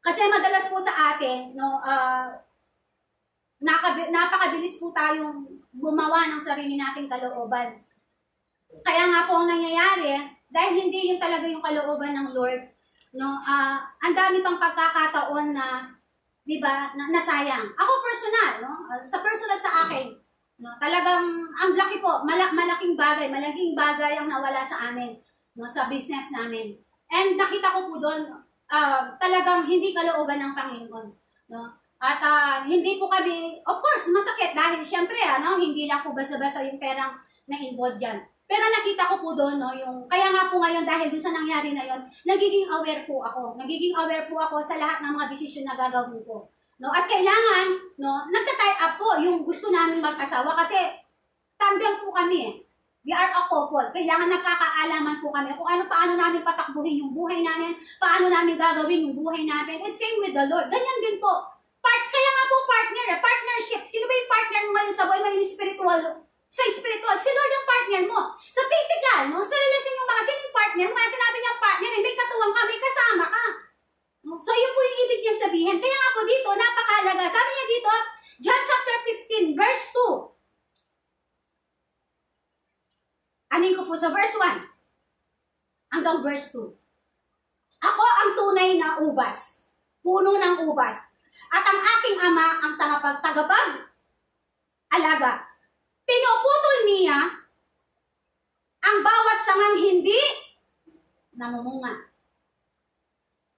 S2: Kasi madalas po sa atin, no, napakabilis po tayong gumawa ng sarili nating kalooban. Kaya nga po ang nangyayari, dahil hindi yung talaga yung kalooban ng Lord, no, ang dami pang pagkakataon na, di ba, na nasayang. Ako personal, no, sa personal sa akin, no, talagang ang laki po, malaking bagay ang nawala sa amin, no, sa business namin. And nakita ko po doon, talagang hindi kalooban ng Panginoon, no. At hindi po kami, of course, masakit dahil siyempre, hindi lang po basta-basta yung perang na-involved dyan. Pero nakita ko po doon, no, kaya nga po ngayon dahil doon sa nangyari na yon, nagiging aware po ako. Nagiging aware po ako sa lahat ng mga desisyon na gagawin ko. No? At kailangan, no, nagta-tie up po yung gusto namin mag-asawa kasi tandem po kami eh. We are a couple. Kailangan nagkakaalaman po kami kung paano namin patakbuhin yung buhay natin, paano namin gagawin yung buhay natin. And same with the Lord. Ganyan din po. Kaya nga po partnership. Sino ba yung partner mo ngayon sa buhay mo, yung spiritual? Sa spiritual, si Lord ang partner mo. Sa physical, no? Sa relasyon yung mga, sino yung partner mo? Kaya sinabi niya partner, may katuwang ka, may kasama ka. So yun po yung ibig niya sabihin. Kaya nga po dito, napakalaga. Sabi niya dito, John chapter 15, verse 2. Anin ko po sa verse 1 hanggang verse 2. Ako ang tunay na ubas, puno ng ubas, at ang aking ama ang tagapag-alaga. Pinuputol niya ang bawat sangang hindi namumunga.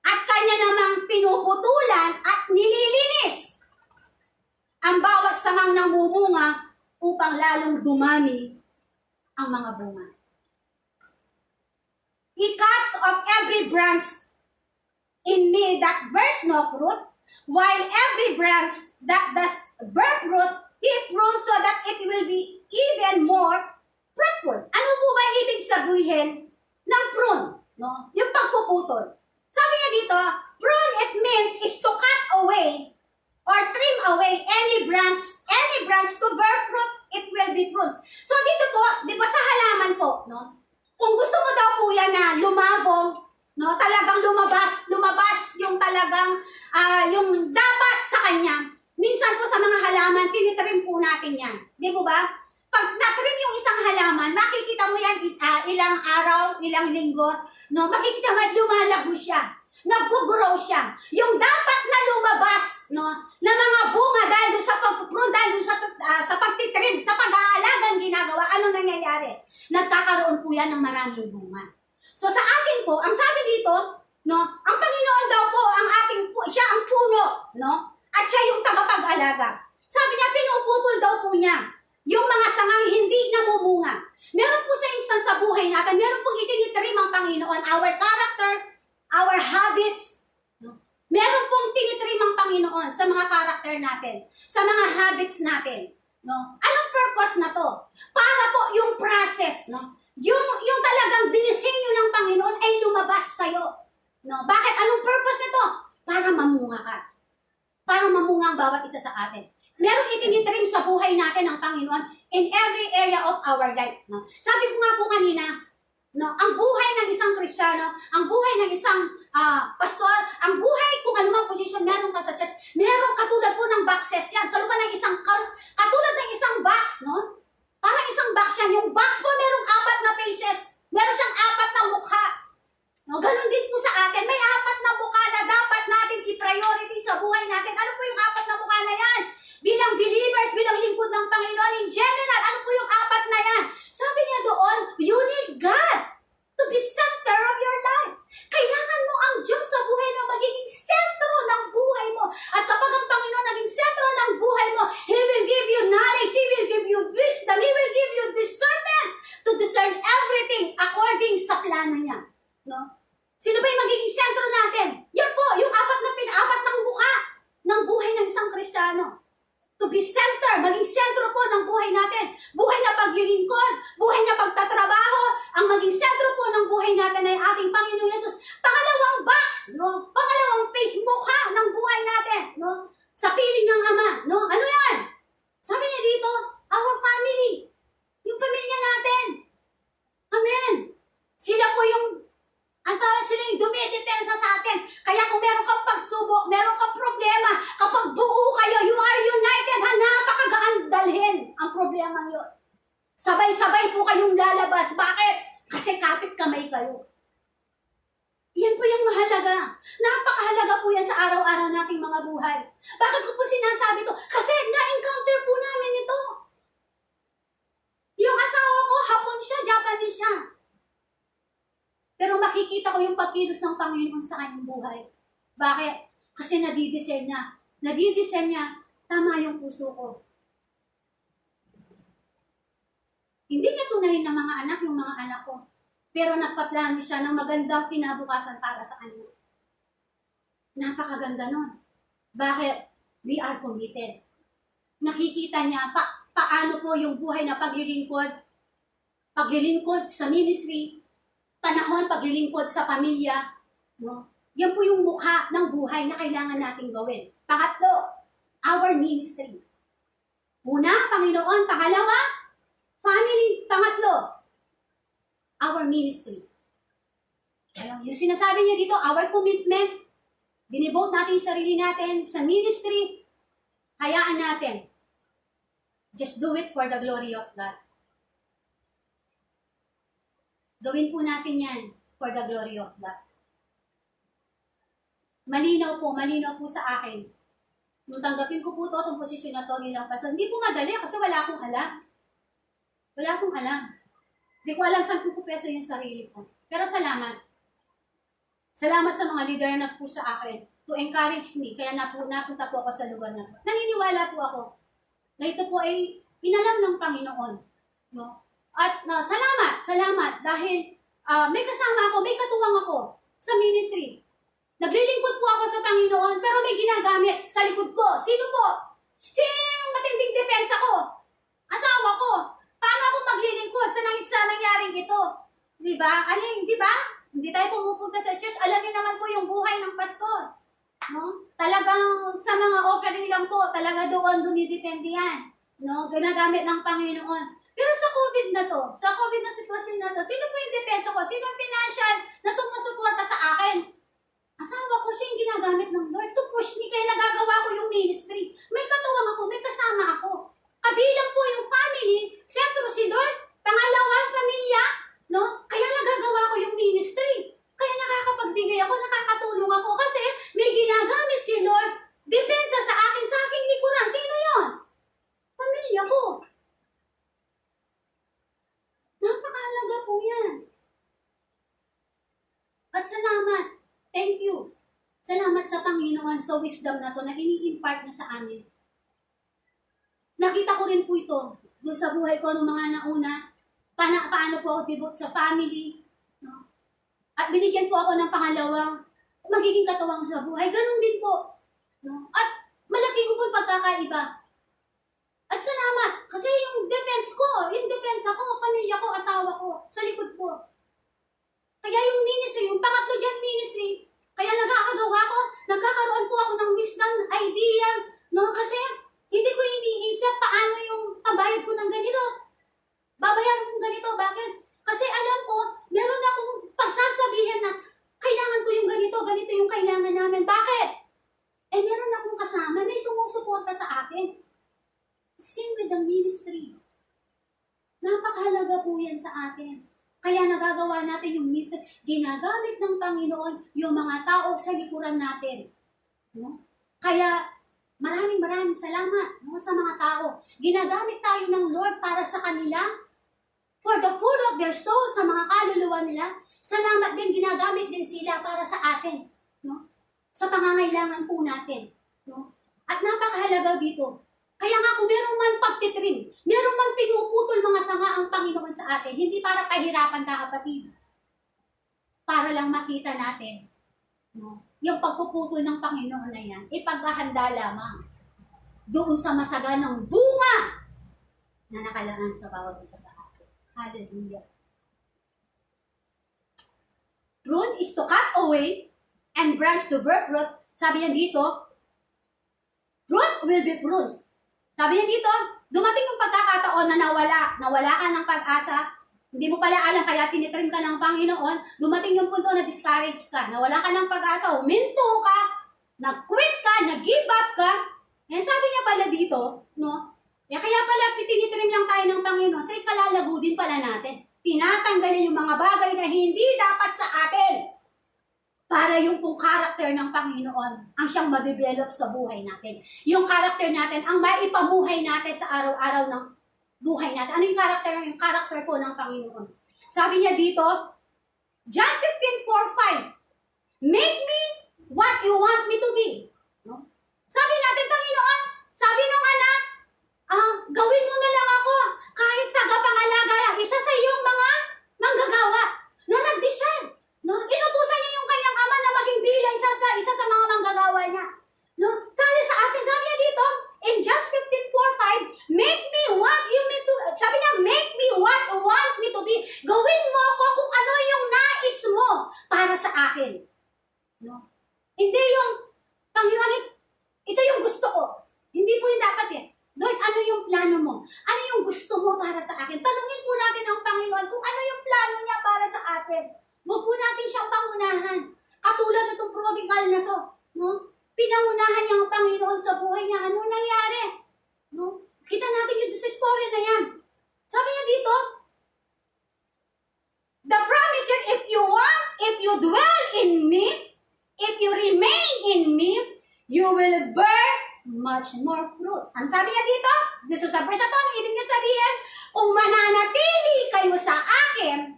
S2: At kanya namang pinuputulan at nililinis ang bawat sangang namumunga upang lalong dumami ang mga bunga. He cuts off every branch in me that bears no fruit, while every branch that does bear fruit, he prunes so that it will be even more fruitful. Ano po ba ibig sabihin ng prune? No? Yung pagpuputol. Sabi niya dito, prune it means is to cut away or trim away any branch to bear fruit, it will be prunes. So dito po, di ba sa halaman po, no? Kung gusto mo daw po yan na lumabong, no, talagang lumabas yung talagang yung dapat sa kanya. Minsan po sa mga halaman, tinitrim po natin yan. Di po ba? Pag natrim yung isang halaman, makikita mo yan ilang araw, ilang linggo, no, makikita mo lumalago siya. Nag-grow siya. Yung dapat na lumabas, no, na mga bunga dahil sa pagpuprune, dahil sa pagtitrim, sa pag-aalagang ginagawa, ano nangyayari? Nagkakaroon po yan ng maraming bunga. So sa akin po, ang sabi dito, no, ang Panginoon daw po siya ang puno, no? At siya yung tagapag-alaga. Sabi niya, pinuputol daw po niya yung mga sangang hindi namumunga. Meron po sa instance sa buhay natin, meron pong itinitrim ang Panginoon, our character, our habits. No? Meron pong tinitrim ang Panginoon sa mga character natin, sa mga habits natin. No? Anong purpose na to? Para po yung process, no? Yung talagang dinisenyo ng Panginoon ay lumabas sa'yo. No? Bakit? Anong purpose nito? Para mamunga ka. Para mamunga ang bawat isa sa atin. Meron itinitrim sa buhay natin ng Panginoon in every area of our life. No? Sabi ko nga po kanina, no, ang buhay ng isang Kristiyano, ang buhay ng isang pastor, ang buhay kung anumang posisyon meron ka sa church, meron katulad po ng boxes yan. Katulad ng isang box, no? Parang isang box yan. Yung box po merong 4 na faces. Meron siyang 4 na mukha. No, ganun din po sa atin. May 4 na mukha na dapat natin i-priority sa buhay natin. Ano po yung 4 na mukha na yan? Bilang believers, bilang lingkod ng Panginoon in general, ano po yung 4 na yan? Sabi niya doon, you need God to be center of your life. Kailangan mo ang Diyos sa buhay mo magiging sentro ng buhay mo. At kapag ang Panginoon naging sentro ng buhay mo, He will give you knowledge, He will give you wisdom, He will give you discernment to discern everything according sa plano niya. No? Sino ba yung magiging sentro natin? Yan po, yung 4 na mukha ng buhay ng isang Kristiyano. to be center, maging sentro po ng buhay natin. Buhay na paglilingkod, buhay na pagtatrabaho, ang maging sentro po ng buhay natin ay ating Panginoon Yesus. Pangalawang box, no? Pangalawang face, mukha ng buhay natin, no? Sa piling ng Ama, no? Ano yan? Sabi niya dito, our family, yung pamilya natin. Amen. Sila po yung sila yung dumidepensa sa atin. Kaya kung meron kang pagsubok, meron kang problema, kapag buo kayo, you are united, napakagaan dalhin ang problema yun. Sabay-sabay po kayong lalabas. Bakit? Kasi kapit kamay kayo. Yan po yung mahalaga. Napakahalaga po yan sa araw-araw nating mga buhay. Bakit ko po sinasabi to? Kasi na-encounter po namin ito. Yung asawa ko, Hapon siya, Japanese siya. Pero makikita ko yung pagkilos ng Panginoon sa kanyang buhay. Bakit? Kasi nadidesign niya. Nadidesign niya, tama yung puso ko. Hindi niya tunayin ng mga anak, yung mga anak ko. Pero nagpaplano siya ng magandang kinabukasan para sa kanya. Napakaganda nun. Bakit? We are committed. Nakikita niya paano po yung buhay na paglilingkod sa ministry, panahon paglilingkod sa pamilya, no? Yan po yung mukha ng buhay na kailangan nating gawin. Pangatlo, our ministry. Una, Panginoon. Pangalawa, family. Pangatlo, our ministry. Yung sinasabi niya dito, our commitment, dinivote natin yung sarili natin sa ministry, hayaan natin. Just do it for the glory of God. Gawin po natin yan for the glory of God. Malinaw po sa akin. Nung tanggapin ko po itong posisyon na ito nilang pastor, hindi po madali kasi wala akong alam. Wala akong alam. Hindi ko alam saan ko peso yung sarili ko. Pero salamat. Salamat sa mga leader na po sa akin to encourage me. Kaya napunta po ako sa lugar na ito. Naniniwala po ako na ito po ay inalam ng Panginoon. No? At salamat dahil may kasama ako, may katuwang ako sa ministry. Naglilingkod po ako sa Panginoon pero may ginagamit sa likod ko. Sino po? Sino yung matinding depensa ko? Asawa ko. Paano ako maglilingkod sa nangyaring ito? Diba? Diba? Hindi tayo pumupunta sa church. Alam niyo naman po yung buhay ng pastor. No? Talagang sa mga offering lang po, talaga doon dumidepende yan. No? Ginagamit ng Panginoon. Pero sa COVID na to, sa COVID na sitwasyon na to, sino po yung depensa ko? Sino yung financial na sumusuporta sa akin? Asawa ko siya yung ginagamit ng Lord. To push me, kaya nagagawa ko yung ministry. May katuwang ako, may kasama ako. Kabilang po yung family, sentro si Lord, pangalawang pamilya, no? Kaya nagagawa ko yung ministry. Kaya nakakapagbigay ako, nakakatulong ako kasi may ginagamit si Lord. Depensa sa aking likuran. Sino yon? Pamilya ko. Napakahalaga po yan. At salamat. Thank you. Salamat sa Panginoon sa wisdom na to na ini-impart na sa amin. Nakita ko rin po ito doon sa buhay ko ng mga nauna. Paano po ako devote sa family. No? At binigyan po ako ng pangalawang magiging katuwang sa buhay. Ganun din po. No? At malaki ko po pagkakaiba. At salamat. Kasi yung defense ko, pamilya ko, asawa ko, sa likod ko. Kaya yung ministry, yung pangatlo dyan ministry, kaya nagkakaroon po ako ng wisdom, idea, no? Kasi hindi ko iniisip paano yung pambayad ko ng ganito. Babayaran ko ng ganito. Bakit? Kasi alam ko, meron akong pagsasabihin na kailangan ko yung ganito yung kailangan namin. Bakit? Meron akong kasama, may sumusuporta sa akin. Same with the ministry. Napakahalaga po yan sa atin. Kaya nagagawa natin yung ministry. Ginagamit ng Panginoon yung mga tao sa likuran natin. No? Kaya maraming salamat, no, sa mga tao. Ginagamit tayo ng Lord para sa kanila. For the food of their soul, sa mga kaluluwa nila. Salamat din, ginagamit din sila para sa atin. No? Sa pangangailangan po natin. No? At napakahalaga dito. Kaya nga kung meron man pagtitrim, meron man pinuputol mga sanga ang Panginoon sa atin, hindi para pahirapan ka kapatid. Para lang makita natin, no? Yung pagpuputol ng Panginoon na yan, ipaghahanda lamang. doon sa masaganang bunga na nakalaan sa bawat isa sa atin. Hallelujah. Prune is to cut away and branch to bear fruit. Sabi niya dito, fruit will be prunes. Sabi niya dito, dumating yung pagkakataon na nawala ka ng pag-asa, hindi mo pala alam kaya tinitrim ka ng Panginoon, dumating yung punto na discourage ka, nawala ka ng pag-asa, huminto ka, nag-quit ka, nag-give up ka. And sabi niya pala dito, no? Kaya pala tinitrim lang tayo ng Panginoon, sa ikalalago din pala natin. Tinatanggalin yung mga bagay na hindi dapat sa atin para yung pong karakter ng Panginoon ang siyang ma-develop sa buhay natin. Yung karakter natin ang maipamuhay natin sa araw-araw ng buhay natin. Ano yung karakter? Yung karakter po ng Panginoon. Sabi niya dito, John 15:4-5, make me what you want me to be. No? Sabi natin, Panginoon, sabi nung anak, gawin mo na lang ako kahit tagapangalaga, isa sa iyong mga manggagawa. No, nag-decide. No, inutusan niya yung kanyang ama na maging bilang isa sa mga manggagawa niya. No, dahil sa atin, sabi niya dito, in John 15:4-5, make me what you me to, sabi niya, make me what you want me to be. Gawin mo ako kung ano yung nais mo para sa akin. No? Hindi yung, Panginoon, ito yung gusto ko. Hindi po yung dapat eh. Lord, ano yung plano mo? Ano yung gusto mo para sa akin? Tanungin po natin ang Panginoon kung ano yung plano niya para sa atin. Huwag po natin siyang pangunahan. Katulad itong prodigal na no? Pinangunahan niya ang Panginoon sa buhay niya. Ano nangyari? No? Kita natin dito sa story na yan. Sabi niya dito, the promise here, if you dwell in me, if you remain in me, you will bear much more fruit. Ang sabi niya dito sa verse na ito, ibig niya sabihin, kung mananatili kayo sa akin,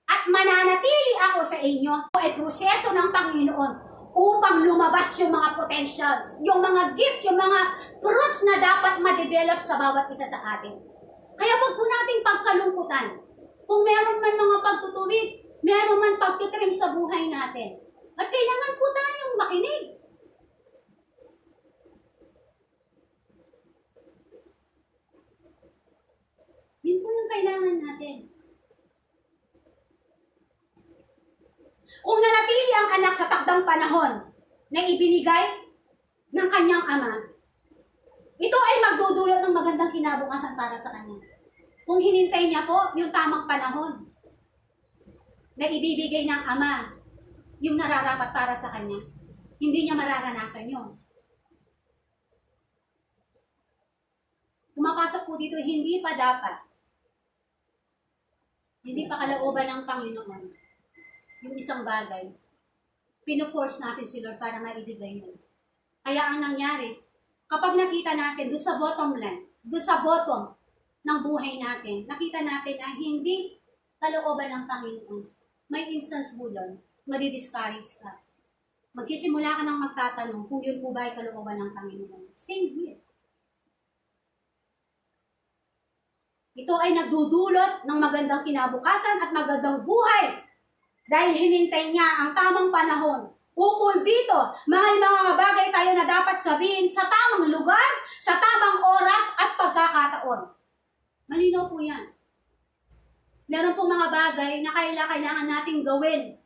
S2: at mananatili ako sa inyo, ay proseso ng Panginoon upang lumabas yung mga potentials, yung mga gifts, yung mga fruits na dapat ma-develop sa bawat isa sa atin. Kaya wag po nating pagkalungkutan. Kung meron man mga pagtutuwid, meron man pagtitrim sa buhay natin. At kailangan po tayong makinig. Yun po yung kailangan natin. Kung nanatili ang anak sa takdang panahon na ibinigay ng kanyang ama, ito ay magdudulot ng magandang kinabukasan para sa kanya. Kung hinintay niya po yung tamang panahon na ibibigay ng ama yung nararapat para sa kanya, hindi niya mararanasan yun. Pumapasok po dito, hindi pa dapat. Hindi pa kalooban ng Panginoon yung isang bagay. Pino-force natin si Lord para maibigay yun. Kaya ang nangyari, kapag nakita natin doon sa bottom line, doon sa bottom ng buhay natin, nakita natin na hindi kalooban ng Panginoon. May instance po doon, madi-discourage ka. Magsisimula ka ng magtatanong kung yun po ba ay kalooban ng Panginoon. Same here. Ito ay nagdudulot ng magandang kinabukasan at magandang buhay dahil hinintay niya ang tamang panahon. Ukol dito, may mga bagay tayo na dapat sabihin sa tamang lugar, sa tamang oras at pagkakataon. Malinaw po yan. Meron po mga bagay na kailangan nating gawin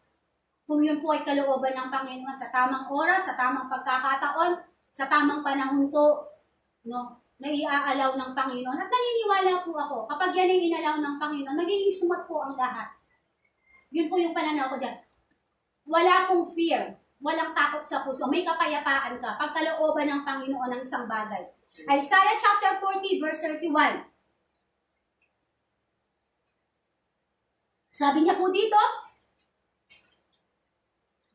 S2: kung yun po ay kalooban ng Panginoon sa tamang oras, sa tamang pagkakataon, sa tamang panahon po, no? Na iaalaw ng Panginoon. At naniniwala po ako, kapag yan ay inalaw ng Panginoon, magiging smooth po ang lahat. Yun po yung pananaw ko dyan. Wala pong fear, walang takot sa puso, may kapayapaan ka pag kalooban ng Panginoon ng isang bagay. Isaiah chapter 40 verse 31. Sabi niya po dito,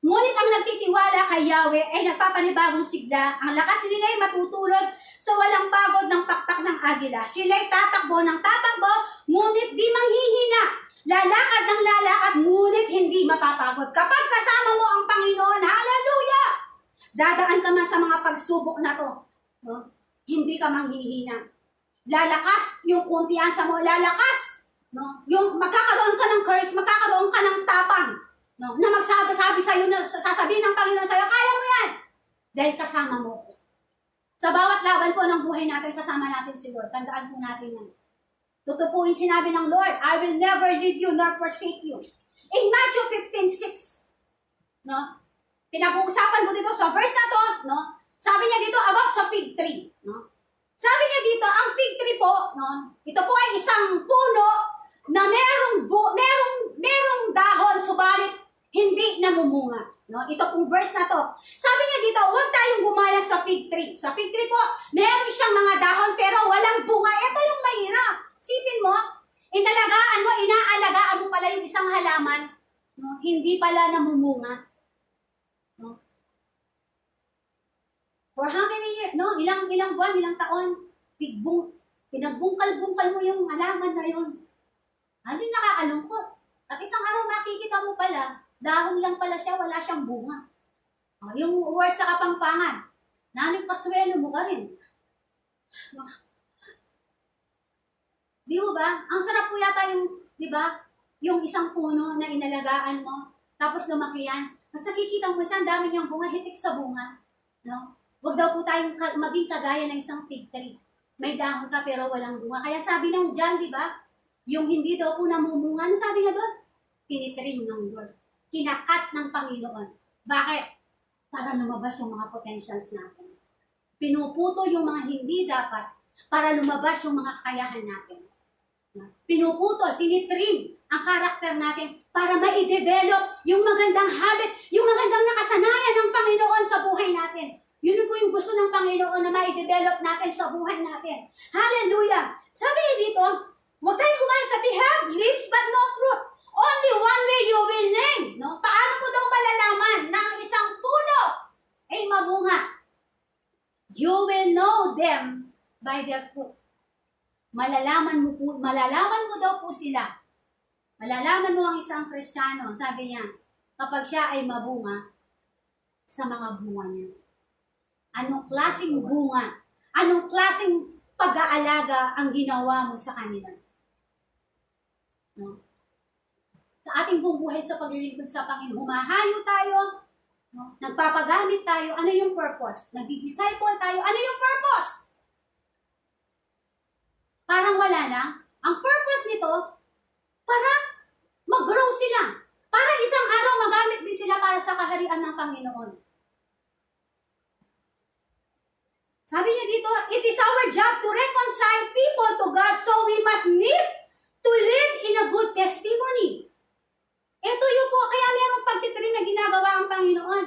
S2: ngunit ang nagtitiwala kay Yahweh ay nagpapanibagong sigla. Ang lakas nila ay matutulog sa walang pagod ng pakpak ng agila. Sila'y tatakbo ng tatakbo, ngunit di manghihina. Lalakad ng lalakad, ngunit hindi mapapagod. Kapag kasama mo ang Panginoon, hallelujah! Dadaan ka man sa mga pagsubok na to. No? Hindi ka manghihina. Lalakas yung kumpiyansa mo, lalakas. No? Yung magkakaroon ka ng courage, magkakaroon ka ng tapang. No, na magsasabi sa'yo, na sasabihin ng Panginoon sa'yo, kaya mo yan. Dahil kasama mo ko. Sa bawat laban po ng buhay natin, kasama natin si Lord. Tandaan po natin yan. Totoo po yung sinabi ng Lord, I will never leave you nor forsake you. In Matthew 15:6, no? Pinag-uusapan mo dito sa verse na to, no? Sabi niya dito about sa fig tree, no? Sabi niya dito, ang fig tree po, no? Ito po ay isang puno na merong dahon, subalit hindi namumunga. No? Ito pong verse na to. Sabi niya dito, huwag tayong gumaya sa fig tree. Sa fig tree po, meron siyang mga dahon pero walang bunga. Ito yung mahirap. Sipin mo, inaalagaan mo pala yung isang halaman, no? Hindi pala namumunga. No? For how many years? No? Ilang buwan, ilang taon, pinagbungkal-bungkal mo yung halaman na yun. Hindi nakakalungkot. At isang araw makikita mo pala, dahon lang pala siya, wala siyang bunga. Yung word sa Kapampangan, naning paswelo mo ka rin. Di mo ba? Ang sarap po yata yung, di ba? Yung isang puno na inalagaan mo, tapos lumaki yan. Mas nakikita mo siya, ang dami niyang bunga, hitik sa bunga. No? Huwag daw po tayong maging kagaya ng isang fig tree. May dahon ka pero walang bunga. Kaya sabi ng John, di ba? Yung hindi daw po namumunga, ano sabi nga doon? Tinitrim ng Lord. Kinakat ng Panginoon. Bakit? Para lumabas yung mga potentials natin. Pinuputo yung mga hindi dapat para lumabas yung mga kakayahan natin. Pinuputol, tinitrim ang karakter natin para ma-develop yung magandang habit, yung magandang nakasanayan ng Panginoon sa buhay natin. Yun po yung gusto ng Panginoon na ma-develop natin sa buhay natin. Hallelujah! Sabi niya dito, huwag tayong kumain sa have leaves but no fruit. Only one way you will name. No? Paano mo daw malalaman na ang isang puno ay mabunga? You will know them by their fruit. Malalaman mo daw po sila. Malalaman mo ang isang Kristiyano, sabi niya, kapag siya ay mabunga sa mga bunga niya. Anong klaseng bunga? Anong klaseng pag-aalaga ang ginawa mo sa kanila? No? Sa ating buong buhay sa paglilingkod sa Panginoon, humahayo tayo, no? Nagpapagamit tayo, ano yung purpose? Nagdi-disciple tayo, ano yung purpose? Parang wala na. Ang purpose nito, para mag-grow sila. Para isang araw magamit din sila para sa kaharian ng Panginoon. Sabi niya dito, it is our job to reconcile people to God, so we must need to live in a good testimony. Ito yun po, kaya merong pagtitrin na ginagawa ang Panginoon.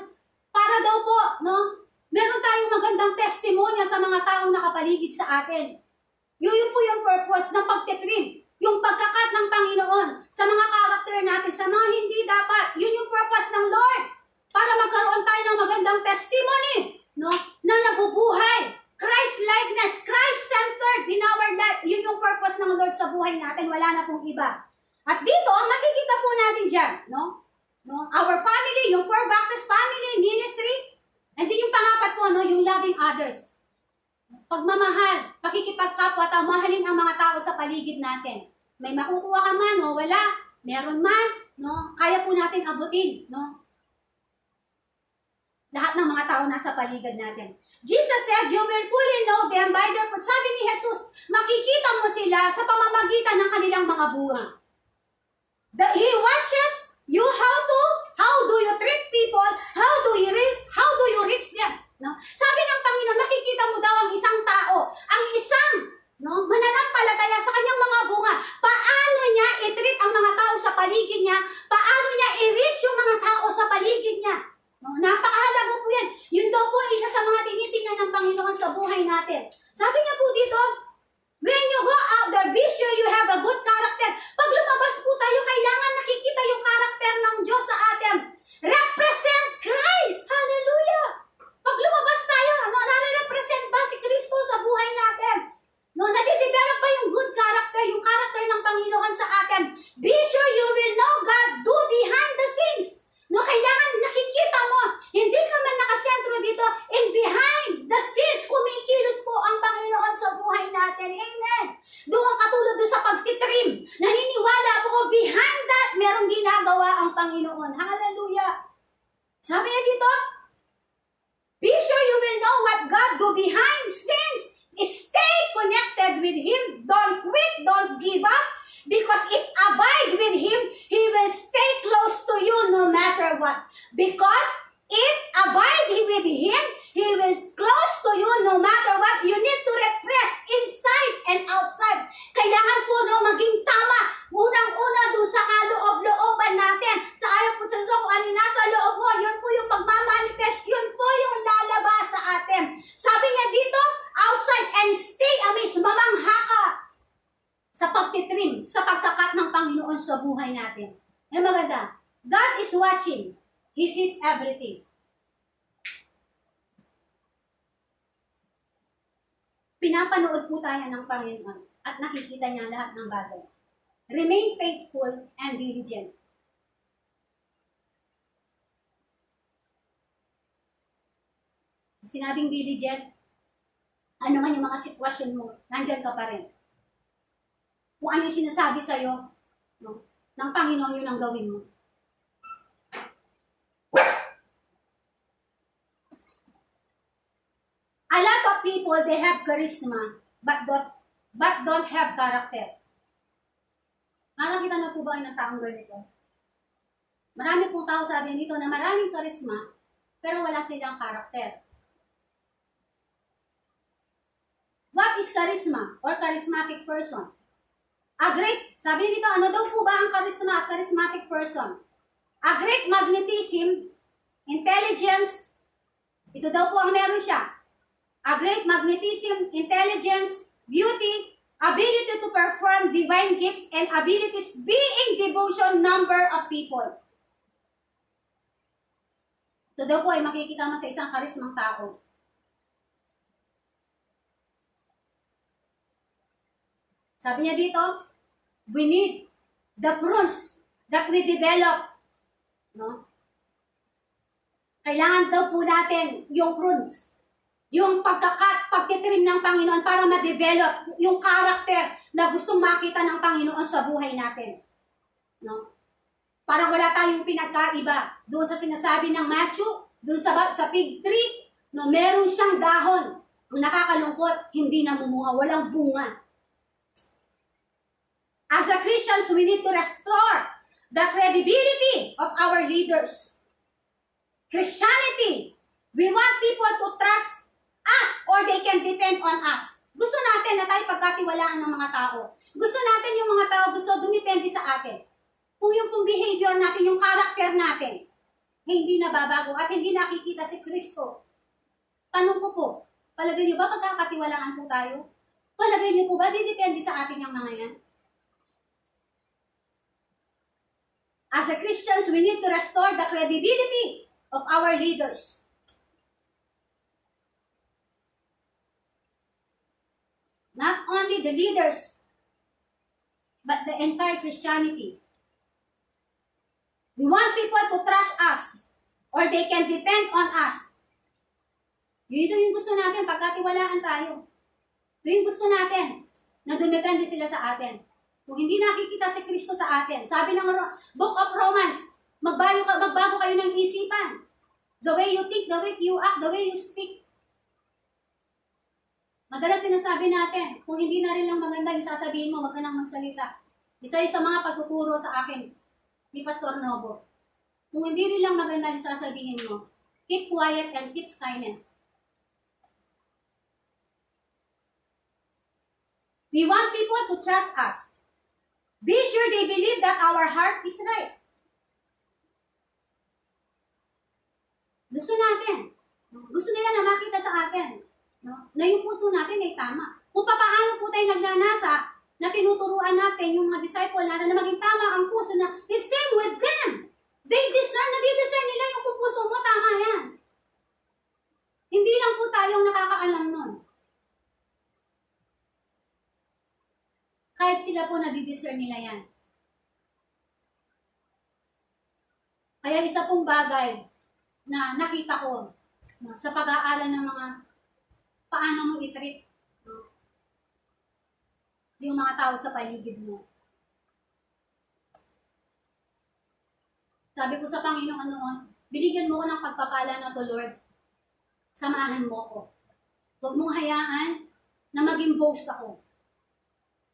S2: Para daw po, no, meron tayong magandang testimonya sa mga taong nakapaligid sa atin. Yun po yung purpose ng pagtitrim. Yung pagkakat ng Panginoon sa mga karakter natin, sa mga hindi dapat. Yun yung purpose ng Lord. Para magkaroon tayo ng magandang testimony, no, na nabubuhay. Christ-likeness, Christ-centered in our life. Yun yung purpose ng Lord sa buhay natin. Wala na pong iba. At dito, ang makikita po natin dyan, no? Our family, yung 4 boxes family, ministry, and then yung pangapat po, no, yung loving others. Pagmamahal, pakikipagkapwa, mahalin ang mga tao sa paligid natin. May makukuha ka man o wala, meron man, no? Kaya po natin abutin, no? Lahat ng mga tao nasa paligid natin. Jesus said, you will fully know them by their fruit. Sabi ni Jesus, makikita mo sila sa pamamagitan ng kanilang mga bunga. He watches you how do you treat people, how do you reach them. No? Sabi ng Panginoon, nakikita mo daw ang isang tao, ang isang, no, mananampalataya sa kanyang mga bunga. Paano niya i-treat ang mga tao sa paligid niya? Paano niya i-reach yung mga tao sa paligid niya? No? Napakahalaga po yan. Yun daw po isa sa mga tinitingnan ng Panginoon sa buhay natin. Sabi niya po dito, when you go out there, be sure you have a good character. Pag lumabas po tayo, kailangan nakikita yung karakter ng Diyos sa atin. Represent Christ! Hallelujah! Pag lumabas tayo, no, nare-represent ba si Kristo sa buhay natin? No, nadidevelop ba yung good character, yung character ng Panginoon sa atin? Be sure you will know God do behind the scenes. No, kailangan nakikita mo, hindi ka man nakasentro dito, and behind the scenes, kumikilos po ang Panginoon sa buhay natin. Amen. Doon katulad doon sa pagtitrim, naniniwala po ko, behind that, merong ginagawa ang Panginoon. Hallelujah. Sabi niya dito, Be sure you will know what God do behind scenes. Stay connected with Him. Don't quit. Don't give up. Because if abide with Him, He will stay close to you no matter what. Because if abide with Him, He will close to you no matter what. You need to repress inside and outside. Kailangan po maging tama. Unang-una doon sa kaloob-looban natin. Sa ayaw po sa Diyos, kung ano nasa loob mo, yun po yung magmamanifest. Yun po yung lalabas sa atin. Sabi niya dito, outside and stay amazed. Mamangha ka sa pagtitrim, sa pagkakat ng Panginoon sa buhay natin. Yan maganda. God is watching. He sees everything. Pinapanood po tayo ng Panginoon at nakikita niya lahat ng bagay. Remain faithful and diligent. Sinabing diligent, ano man yung mga sitwasyon mo, nandyan ka pa rin. Kung ano yung sinasabi sa'yo, no, ng Panginoon, yun ang gawin mo. A lot of people, they have charisma, but don't have character. Nakakita na po ba kayo ng taong ganito? Marami pong tao sabi nito na maraming charisma, pero wala silang character. What is charisma or charismatic person? Sabi dito, ano daw po ba ang charisma at charismatic person? A great magnetism, intelligence, ito daw po ang meron siya. A great magnetism, intelligence, beauty, ability to perform divine gifts, and abilities being devotion number of people. Ito daw po ay makikita mo sa isang karismang tao. Sabi niya dito, we need the fruits that we develop. No? Kailangan daw po natin yung fruits. Yung pagtitrim ng Panginoon para ma-develop yung character na gustong makita ng Panginoon sa buhay natin. No? Para wala tayong pinagkaiba. Doon sa sinasabi ng Matthew, doon sa fig tree, no, meron siyang dahon. Kung nakakalungkot, hindi namumunga, walang bunga. As a Christians, we need to restore the credibility of our leaders. Christianity, we want people to trust us or they can depend on us. Gusto natin na tayo pagkatiwalaan ng mga tao. Gusto natin yung mga tao gusto dumipende sa atin. Kung yung behavior natin, yung character natin, hindi nababago at hindi nakikita si Kristo. Tanong ko po, palagay niyo ba pagkakatiwalaan po tayo? Palagay niyo po ba didepende sa atin yung mga yan? As a Christians, we need to restore the credibility of our leaders. Not only the leaders, but the entire Christianity. We want people to trust us or they can depend on us. Ito yung gusto natin, pagkatiwalaan tayo. Ito yung gusto natin, na dumepende sila sa atin. Kung hindi nakikita si Kristo sa atin, sabi ng Book of Romans, magbago kayo ng isipan. The way you think, the way you act, the way you speak. Madalas sinasabi natin, kung hindi na rin lang maganda yung sasabihin mo, wag ka nang magsalita. Isa yung sa mga pagtuturo sa akin ni Pastor Novo. Kung hindi rin lang maganda yung sasabihin mo, keep quiet and keep silent. We want people to trust us. Be sure they believe that our heart is right. Gusto natin. Gusto nila na makita sa atin. No? Na yung puso natin ay tama. Kung paano po tayo nagnanasa na tinuturuan natin yung mga disciple natin na maging tama ang puso na it's same with them. Nadidiscern nila yung kung puso mo, tama yan. Hindi lang po tayong nakakaalam nun. Kahit sila po nadidiscern nila yan. Kaya isa pong bagay na nakita ko sa pag-aaral ng mga paano mo i-treat yung mga tao sa paligid mo. Sabi ko sa Panginoon noon, binigyan mo ko ng pagpapala na to, Lord. samahan mo ko. Huwag mong hayaan na maging boast ako.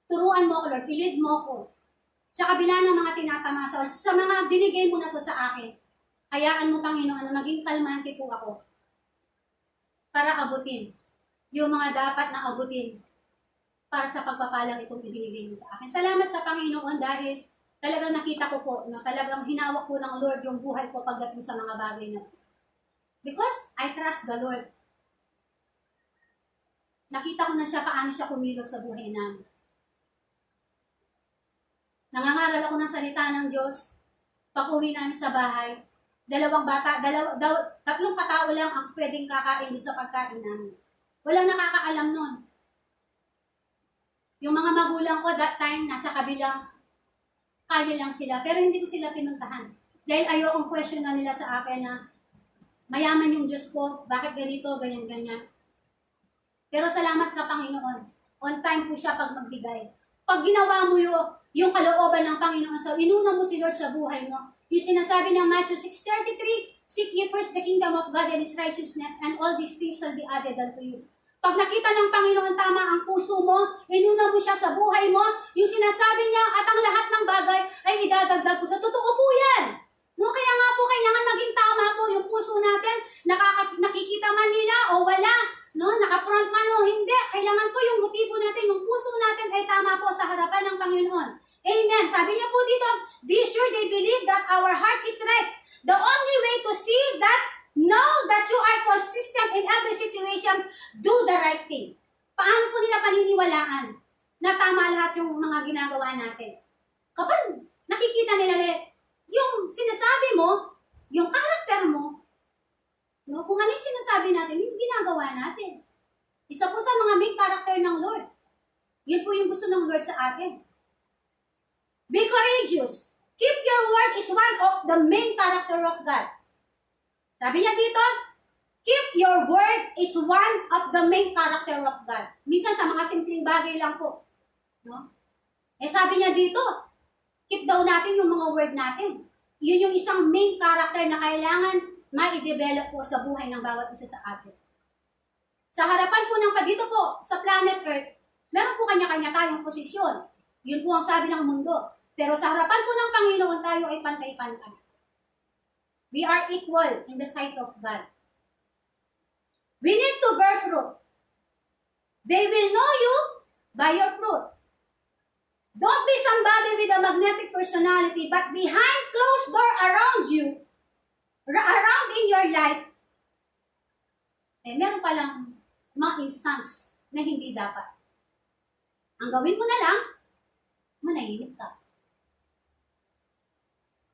S2: Turuan mo ko, Lord. I-lead mo ko. Sa kabila ng mga tinatamasa, sa mga binigay mo na to sa akin, hayaan mo, Panginoon, na maging kalmante po ako para abutin yung mga dapat na abutin para sa pagpapalang itong ibinigay mo sa akin. Salamat sa Panginoon dahil talagang nakita ko po, no, talagang hinawak po ng Lord yung buhay ko pagdating sa mga bagay na to. Because I trust the Lord. Nakita ko na siya paano siya kumilos sa buhay namin. Nangangaral ako ng salita ng Diyos. Pag-uwi namin sa bahay, tatlong katao lang ang pwedeng kakain sa pagkain namin. Walang nakakaalam nun. Yung mga magulang ko that time, nasa kabilang kaya lang sila, pero hindi ko sila pinuntahan. Dahil ayokong question na nila sa akin na mayaman yung Diyos ko, bakit ganito, ganyan-ganyan. Pero salamat sa Panginoon. On time po siya pag magbigay. Pag ginawa mo yung kalooban ng Panginoon, so inuna mo si Lord sa buhay mo. Yung sinasabi ng Matthew 6:33, seek ye first the kingdom of God and His righteousness, and all these things shall be added unto you. Pag nakita ng Panginoon tama ang puso mo, inuna mo siya sa buhay mo, yung sinasabi niya at ang lahat ng bagay ay idadagdag ko sa totoo po yan. No, kaya nga po kailangan maging tama po yung puso natin, nakikita man nila o wala, no, naka-front man o hindi, kailangan po yung motibo natin, yung puso natin ay tama po sa harapan ng Panginoon. Amen. Sabi niya po dito, be sure they believe that our heart is right. The only way to see that, know that you are consistent in every situation, do the right thing. Paano po nila paniniwalaan na tama lahat yung mga ginagawa natin? Kapag nakikita nila yung sinasabi mo, yung karakter mo, no, kung ano yung sinasabi natin, yung ginagawa natin. Isa po sa mga main character ng Lord. Yun po yung gusto ng Lord sa atin. Be courageous. Keep your word is one of the main character of God. Sabi niya dito, keep your word is one of the main character of God. Minsan sa mga simpleng bagay lang po. No? Sabi niya dito, keep daw natin yung mga word natin. Yun yung isang main character na kailangan ma-develop po sa buhay ng bawat isa sa atin. Sa harapan po ng dito po, sa planet Earth, meron po kanya-kanya tayong posisyon. Yun po ang sabi ng mundo. Pero sa harapan po ng Panginoon, tayo ay pantay-pantay. We are equal in the sight of God. We need to bear fruit. They will know you by your fruit. Don't be somebody with a magnetic personality, but behind closed door around you, around in your life, meron palang mga instance na hindi dapat. Ang gawin mo na lang, manahimik ka.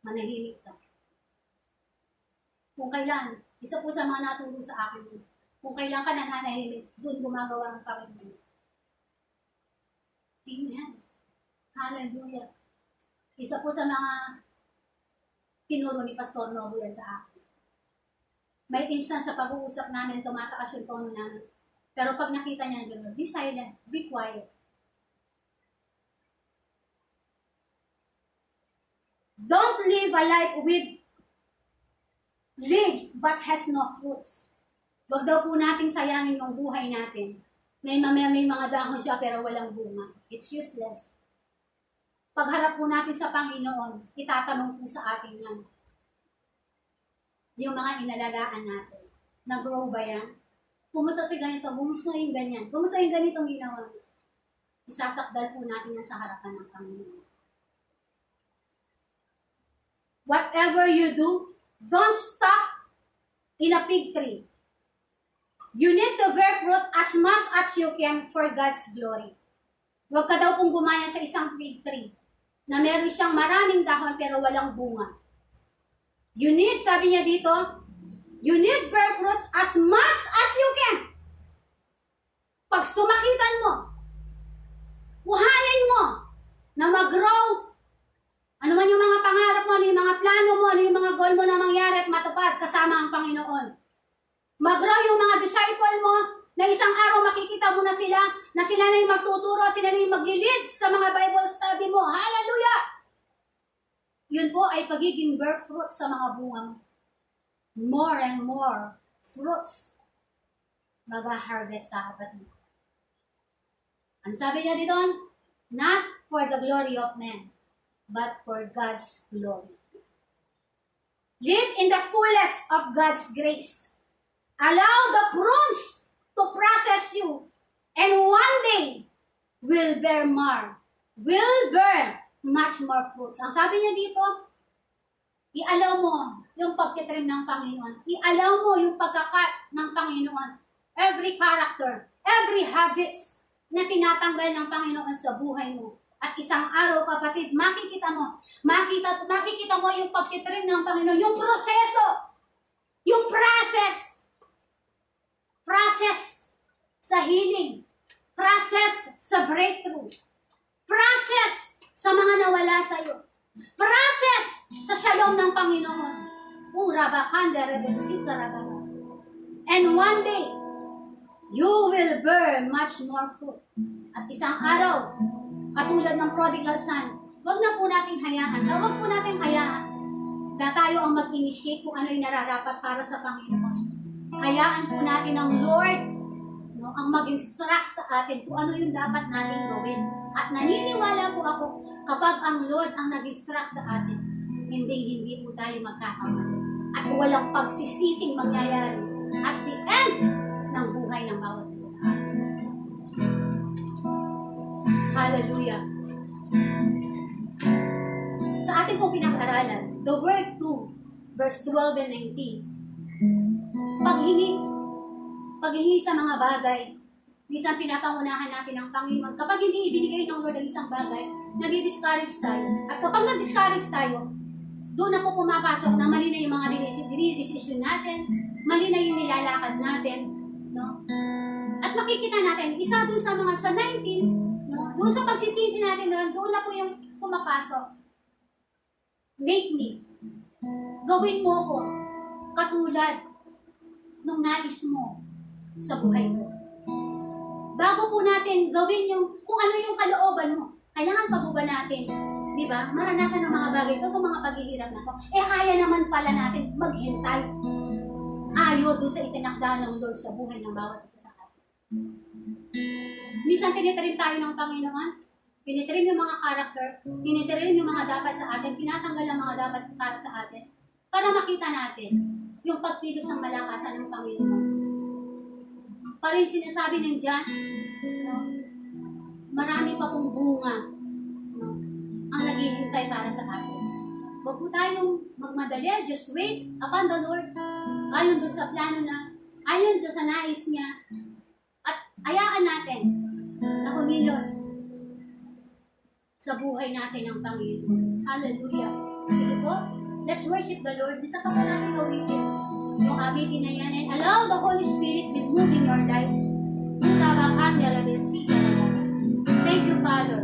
S2: Manahimik ka. Kung kailan, isa po sa mga naturo sa akin, kung kailan ka nananahimik, doon gumagawa ng Panginoon. Amen. Hallelujah. Isa po sa mga tinuro ni Pastor Novo yan sa akin. May instance sa pag-uusap namin, tumataas yung tono namin. Pero pag nakita niya gano'n, be silent, be quiet. Don't live a life with leaves but has no fruits. Huwag daw po nating sayangin yung buhay natin. May mga dahon siya pero walang bunga. It's useless. Pagharap po natin sa Panginoon, itatanong po sa atin yan. Yung mga inalagaan natin. Nag-grow ba yan? Kumusta si ganito? Kumusta yung ganyan? Kumusta yung ganitong ginawa? Isasakdal po natin yan sa harapan ng Panginoon. Whatever you do, don't stop in a fig tree. You need to bear fruit as much as you can for God's glory. Huwag ka daw pong gumaya sa isang fig tree na meron siyang maraming dahon pero walang bunga. You need, sabi niya dito, you need bear fruits as much as you can. Pag sumakitan mo, kuhanin mo na mag-grow. Ano man yung mga pangarap mo, ano yung mga plano mo, ano yung mga goal mo na mangyari at matupad kasama ang Panginoon. Mag-grow yung mga disciple mo na isang araw makikita mo na sila na yung magtuturo, sila na yung mag-lead sa mga Bible study mo. Hallelujah! Yun po ay pagiging bear fruit sa mga bunga mo. More and more fruits mag-harvest ka, kapatid. Ano sabi niya dito? Not for the glory of men, but for God's glory. Live in the fullness of God's grace. Allow the prunes to process you, and one day will bear much more fruits. Ang sabi niya dito, i-allow mo yung pagtitrim ng Panginoon. I-allow mo yung pagkakat ng Panginoon. Every character, every habits na tinatanggal ng Panginoon sa buhay mo. At isang araw, kapatid, makikita mo yung pagtitrim ng Panginoon, yung proseso, yung process sa healing, process sa breakthrough, process sa mga nawala sa iyo, process sa shalom ng Panginoon. And one day, you will bear much more fruit. At isang araw, katulad ng prodigal son, wag po nating hayaan na tayo ang mag-initiate kung ano yung nararapat para sa Panginoon. Hayaan po natin ang Lord, ang mag-instruct sa atin kung ano yung dapat natin gawin. At naniniwala po ako, kapag ang Lord ang nag-instruct sa atin, hindi po tayo magkakamali. At walang pagsisising mangyayari at the end ng buhay ng bawat isa sa atin. Hallelujah. Sa ating pong pinag-aralan, the word 2, verse 12 and 19. Paghingi sa mga bagay, minsan pinapangunahan natin ng Panginoon. Kapag hindi ibinigay ng Lord ang isang bagay, nadi-discourage tayo. At kapag na-discourage tayo, doon na po pumapasok na mali na yung mga dinidesisyon natin, mali na yung nilalakad natin, no? At makikita natin, isa doon sa mga sa 19, no? Doon sa pagsisisi natin doon na po yung pumapasok. Make me. Gawin mo ko katulad nung nais mo sa buhay mo. Bago po natin gawin yung kung ano yung kalooban mo, kailangan pa po ba natin, di ba, maranasan ng mga bagay ito, itong mga paghihirap na to. Kaya naman pala natin maghintay. Ayon doon sa itinakda ng Lord sa buhay ng bawat isa sa atin. Minsan tinitrim tayo ng Panginoon, tinitrim yung mga character, tinitrim yung mga dapat sa atin, tinatanggal ang mga dapat para sa atin, para makita natin yung pagkilos ng malakasan ng Panginoon. Parang sinasabi ng John, no, marami pa pong bunga, no, ang naghihintay para sa atin. Huwag po tayong magmadali, just wait upon the Lord. Ayon doon sa plano na, ayon doon sa nais niya, at hayaan natin na kumilos sa buhay natin ng Panginoon. Hallelujah. Sige po, let's worship the Lord. Bisa pa po natin awitin yung awitin na yan, and allow the Holy Spirit to move in your life. Thank you, Father.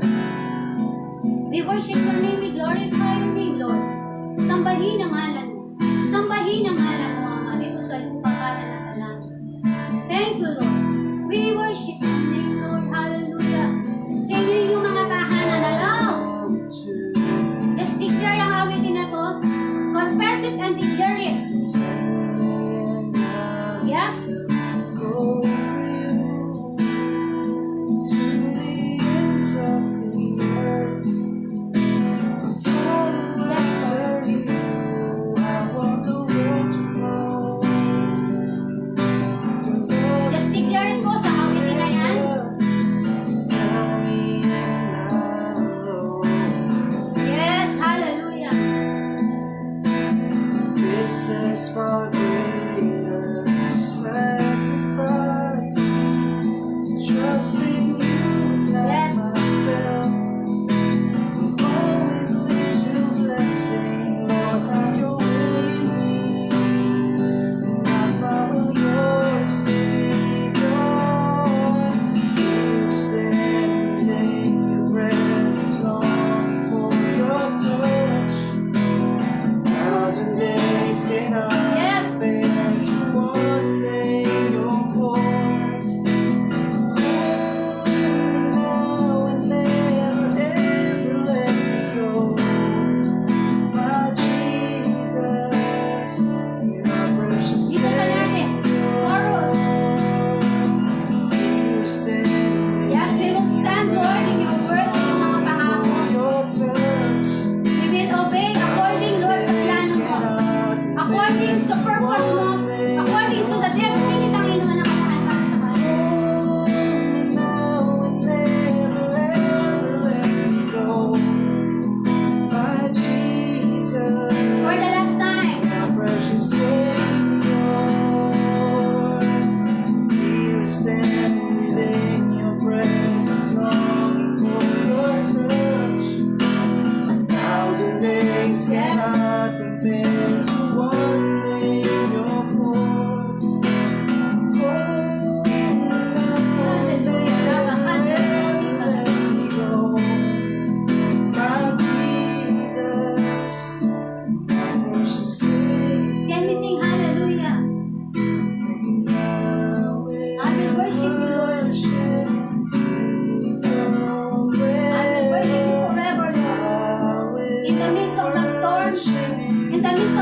S2: We worship your name, we glorify your name, Lord. Sambahin ang ngalan mo. Sambahin ang ngalan mo, Ama, dito sa lupa para na sa langit. Thank you, Lord. We worship your name, Lord. Hallelujah. Sa inyo yung mga tahanan, allow. Just declare ang awitin na to. Confess it and declare it. Yes.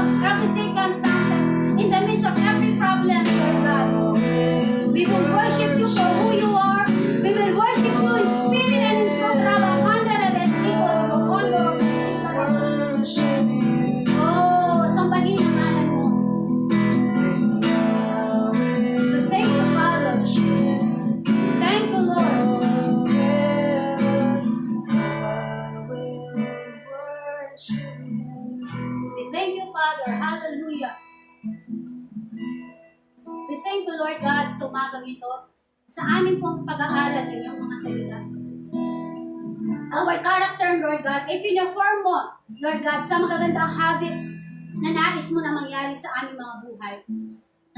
S2: of every circumstances, in the midst of every problem, Lord God. We will worship you for who you are. We will worship you in spirit and in truth. Oh, sambahin ang ngalan mo. Thank you, Father. Thank you, Lord. We thank you, Father. Hallelujah. We thank you, Lord God, sa umagang ito, sa amin pong pag-aaral ng iyong mga salita. Our character, Lord God, ipinaform mo, Lord God, sa magagandang habits na nais mo na mangyari sa aming mga buhay.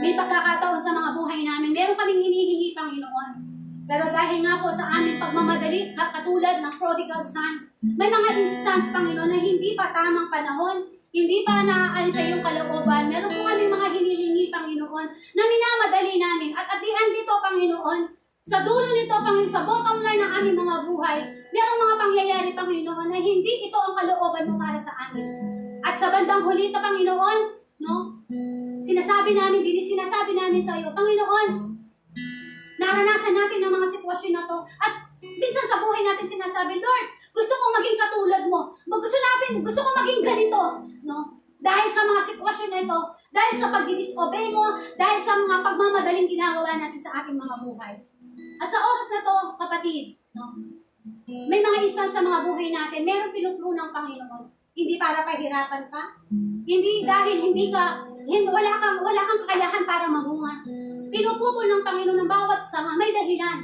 S2: May pagkakataon sa mga buhay namin, meron kaming hinihingi, Panginoon. Pero dahil nga po sa aming pagmamadali, katulad ng prodigal son, may mga instance, Panginoon, na hindi pa tamang panahon, hindi pa naaan sa iyong kalooban. Meron po kaming mga hinihingi, Panginoon, na minamadali namin. At the end dito, Panginoon, sa dulo nito, Panginoon, sa bottom line ng aming mga buhay, merong mga pangyayari, Panginoon, na hindi ito ang kalooban mo para sa amin. At sa bandang huli ito, Panginoon, no? Sinasabi namin sa iyo, Panginoon, naranasan natin ang mga sitwasyon na to. At minsan sa buhay natin sinasabi, Lord, gusto kong maging katulad mo. Gusto kong maging ganito. No? Dahil sa mga sitwasyon na ito, dahil sa pag-disobey mo, dahil sa mga pagmamadaling ginagawa natin sa ating mga buhay. At sa oras na to, kapatid, no? May mga isa sa mga buhay natin, meron pinuplo ng Panginoon. Hindi para pahirapan ka. Hindi dahil wala kang kakayahan para mamunga. Pinuputol ng Panginoon ng bawat sanga, may dahilan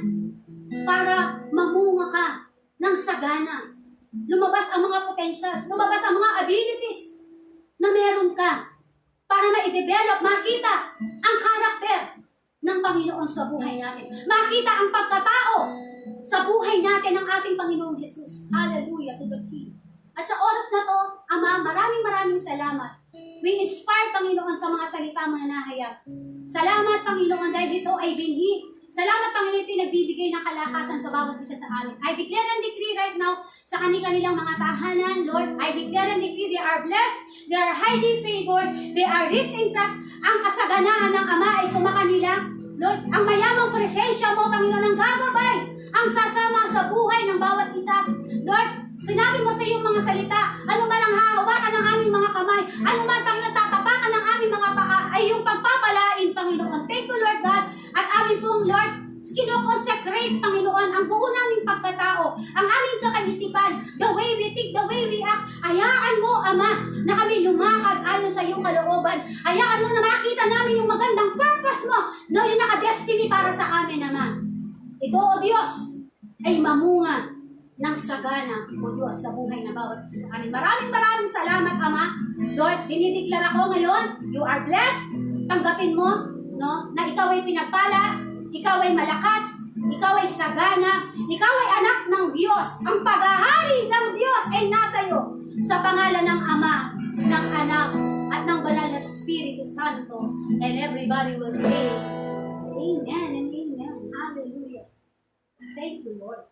S2: para mamunga ka ng sagana. Lumabas ang mga potentials, lumabas ang mga abilities na meron ka para ma-develop, makita ang karakter ng Panginoon sa buhay natin. Makita ang pagkatao sa buhay natin ng ating Panginoong Jesus. Hallelujah to the King. At sa oras na to, Ama, maraming salamat. We inspire, Panginoon, sa mga salita mo na nahayag. Salamat, Panginoon, dahil ito ay binhi. Salamat, Panginoon, ito nagbibigay ng kalakasan sa bawat isa sa amin. I declare and decree right now sa kanilang mga tahanan, Lord. I declare and decree they are blessed, they are highly favored, they are rich in trust. Ang kasaganaan ng Ama ay sumakanila. Lord, ang mayamang presensya mo, Panginoon, ang gababay, ang sasama sa buhay ng bawat isa. Lord, sinabi mo sa iyong mga salita, ano man ang hahawakan ng aming mga kamay, ano man, Panginoon, tatapakan ng aming mga paa, ay yung pagpapalain, Panginoon. Thank you, Lord God, at amin pong, Lord, kinoconsecrate, Panginoon, ang buo naming pagkatao, ang aming kakaisipan, the way we think, the way we act. Hayaan mo, Ama, na kami lumakad ayon sa iyong kalooban. Hayaan mo na makita namin yung magandang purpose mo, no, yung naka-destiny para sa amin, Ama. Ito, O Diyos, ay mamunga ng sagana, O Diyos, sa buhay na bawat isa sa amin. Maraming salamat, Ama. Lord, dinideklara ko ngayon, you are blessed. Tanggapin mo, no, na ikaw ay pinagpala, ikaw ay malakas, ikaw ay sagana, ikaw ay anak ng Diyos. Ang paghahari ng Diyos ay nasa iyo sa pangalan ng Ama, ng Anak, at ng Banal na Espiritu Santo. And everybody will say, Amen and Amen. Hallelujah. Thank you, Lord.